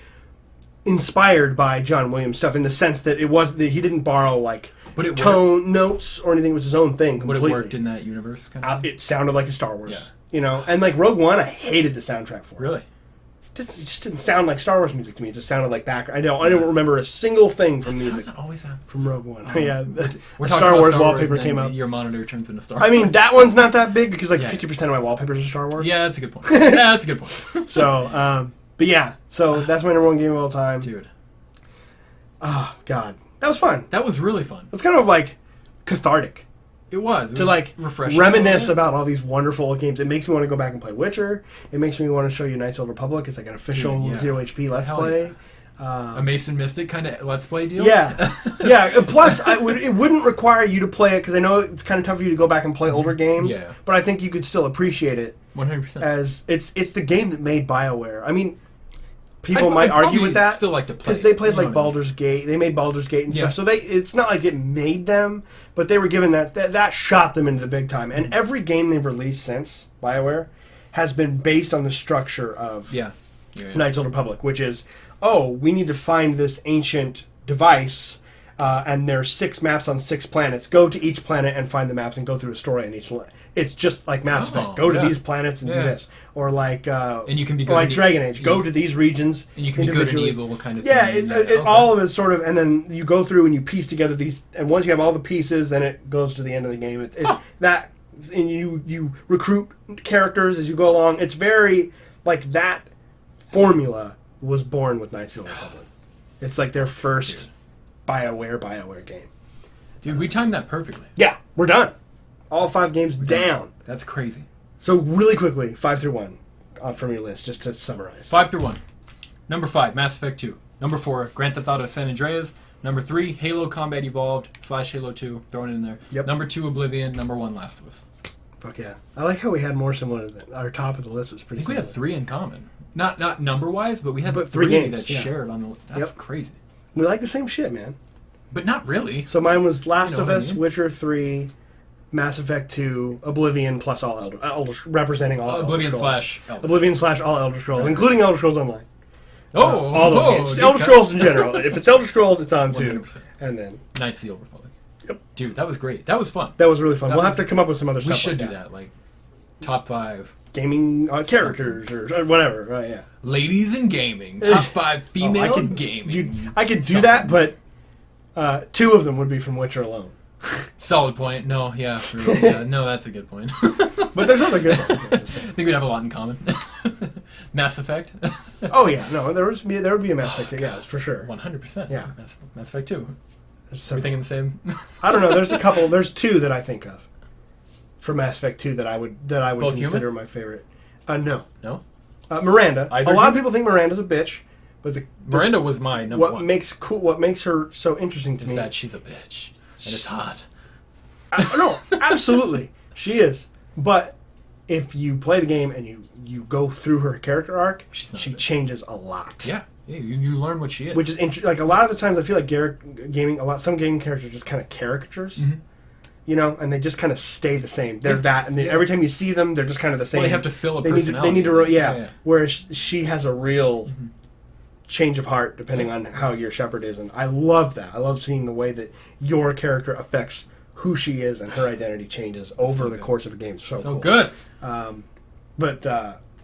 inspired by John Williams stuff in the sense that it was that he didn't borrow like But it tone notes or anything. It was his own thing But completely. it worked in that universe, kind of. It sounded like a Star Wars. Yeah. You know, and like Rogue One, I hated the soundtrack for. Really? It just didn't sound like Star Wars music to me. It just sounded like background. I don't remember a single thing from That's how music does that always happen? from Rogue One. We're a talking Star about Wars wallpaper and came then out. Your monitor turns into Star Wars. I mean, that one's not that big because like Yeah. 50% of my wallpapers are Star Wars. Yeah, that's a good point. Yeah, that's a good point. So, but yeah, so that's my number one game of all time. Dude, Oh God, that was fun. that was really fun. It's kind of like cathartic It was. It to was like refreshing. reminisce about all these wonderful old games. It makes me want to go back and play Witcher. It makes me want to show you Knights of the Republic. It's like an official Dude, yeah. Zero HP Let's Hell Play. A Mason Mystic kind of Let's Play deal? Yeah, yeah. And plus, it wouldn't require you to play it because I know it's kind of tough for you to go back and play older games. Yeah. But I think you could still appreciate it 100%. as it's the game that made BioWare. I mean, people I'd might argue probably with that still like to play because they it, played you know like what I mean? Baldur's Gate. They made Baldur's Gate and Yeah. stuff. So it's not like it made them, but they were given that shot them into the big time. And every game they've released since BioWare has been based on the structure of Yeah. Knights of the Republic, which is, oh, we need to find this ancient device, and there's 6 maps on 6 planets. Go to each planet and find the maps and go through a story in each one. It's just like Mass Oh, Effect. Go to yeah. these planets and do Yeah. this. Or like, And you can be or good like and Dragon Age. Go you- to these regions. And you can be good and individually. evil kind of Yeah, thing. it, all of it sort of, and then you go through and you piece together these, and once you have all the pieces, then it goes to the end of the game. That, and you recruit characters as you go along. It's very like that formula was born with Knights of the Republic. It's like their first BioWare game. Dude, we timed that perfectly. Yeah, we're done. All 5 games down. That's crazy. So really quickly, 5 through 1 from your list, just to summarize. 5 through 1. Number 5, Mass Effect 2. Number 4, Grand Theft Auto San Andreas. Number 3, Halo Combat Evolved / Halo 2. Throwing it in there. Yep. Number 2, Oblivion. Number 1, Last of Us. Fuck yeah. I like how we had more similar than our top of the list is I pretty think we similar. had 3 in common. Not number wise, but we had But 3 three games, that yeah. shared on the. That's Yep. crazy. We like the same shit, man. But not really. So mine was Last You know of what I Us, mean? Witcher 3, Mass Effect 2, Oblivion plus all Elder representing all Oblivion Elder Scrolls. / Elder. Oblivion / all Elder Scrolls, including Elder Scrolls Online. Oh, all those games. good Elder cut. Scrolls in general. If it's Elder Scrolls, it's on too. 100%. And then Knights of the Old Republic. Yep. Dude, that was great. That was fun. that was really fun. That We'll was- have to come up with some other stuff. We should like do that. Like top 5 Gaming characters or whatever. Right? Yeah. ladies in gaming. Top 5 female I could, gaming. Dude, I could do that, but 2 of them would be from Witcher alone. Solid point. No, yeah, no, that's a good point. But there's other good ones. I think we'd have a lot in common. Mass Effect. Oh yeah, no, there would be a Mass Effect. Yeah, for sure. 100%. Yeah. Mass Effect 2. There's Are we several. thinking the same? I don't know. There's a couple. There's 2 that I think of for Mass Effect 2 that I would Both consider human? my favorite. No, No. Miranda. Either a lot of human? people think Miranda's a bitch, but Miranda was my number what 1. what makes her so interesting to is me? that she's a bitch and it's hot. No, absolutely, she is. But if you play the game and you go through her character arc, She's not she a bitch. changes a lot. Yeah, you learn what she is. Which is like a lot of the times I feel like some gaming characters are just kind of caricatures, Mhm. you know, and they just kind of stay the same. They're that, and every time you see them, they're just kind of the same. Well, they have to fill a They personality. need to, Yeah, yeah. Whereas she has a real change of heart depending on how your shepherd is, and I love that. I love seeing the way that your character affects who she is and her identity changes over the good. course of a game. So cool. good. But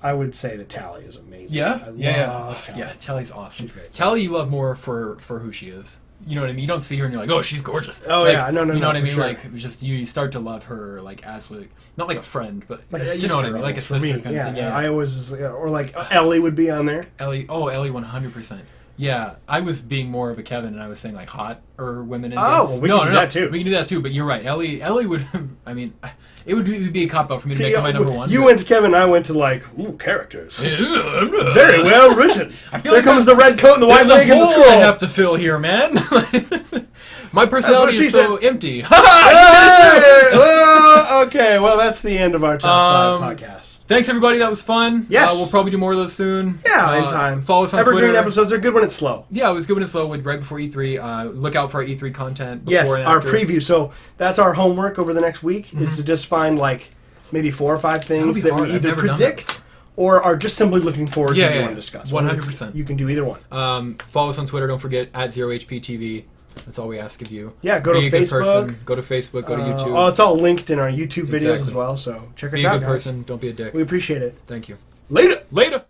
I would say that Tally is amazing. Yeah, I yeah, love Tally. yeah. Tally's awesome. She's great. Tally, you love more for who she is. You know what I mean? You don't see her and you're like, oh, she's gorgeous. Oh, Like, yeah, no, You know no, what I for mean? sure. Like, it's just you start to love her like as like not like a friend, but Like a you sister, know what I mean? Like a almost, for sister me. kind of thing. Yeah, I always or like Ellie would be on there. Ellie 100%. Yeah, I was being more of a Kevin, and I was saying like hot or women. In Oh, game. well, we can do that too. We can do that too. But you're right, Ellie would. I mean, it would be a cop out for me to make her my number 1. You went to Kevin, I went to like characters. Very Very well written. I feel There like comes the red coat and the white There's wig a and the hole scroll. I have to fill here, man. My personality she is so empty. Hey! Well, okay, well that's the end of our top 5 podcast. Thanks, everybody. That was fun. Yes. We'll probably do more of those soon. Yeah, in time. Follow us on Evergreen Twitter. episodes are good when it's slow. Yeah, it was good when it's slow. Right before E3. Look out for our E3 content. Before Yes, and our after. preview. So that's our homework over the next week is to just find like maybe 4 or 5 things be that hard. we I've either never done predict or are just simply looking forward to want to discuss. 100%. You can do either one. Follow us on Twitter. Don't forget at ZeroHP That's all we ask of you. Yeah, go Be to a good Facebook. person. Go to Facebook. Go to YouTube. Oh, it's all linked in our YouTube videos Exactly. as well. So check us Be a out, good guys. person. Don't be a dick. We appreciate it. Thank you. Later. Later.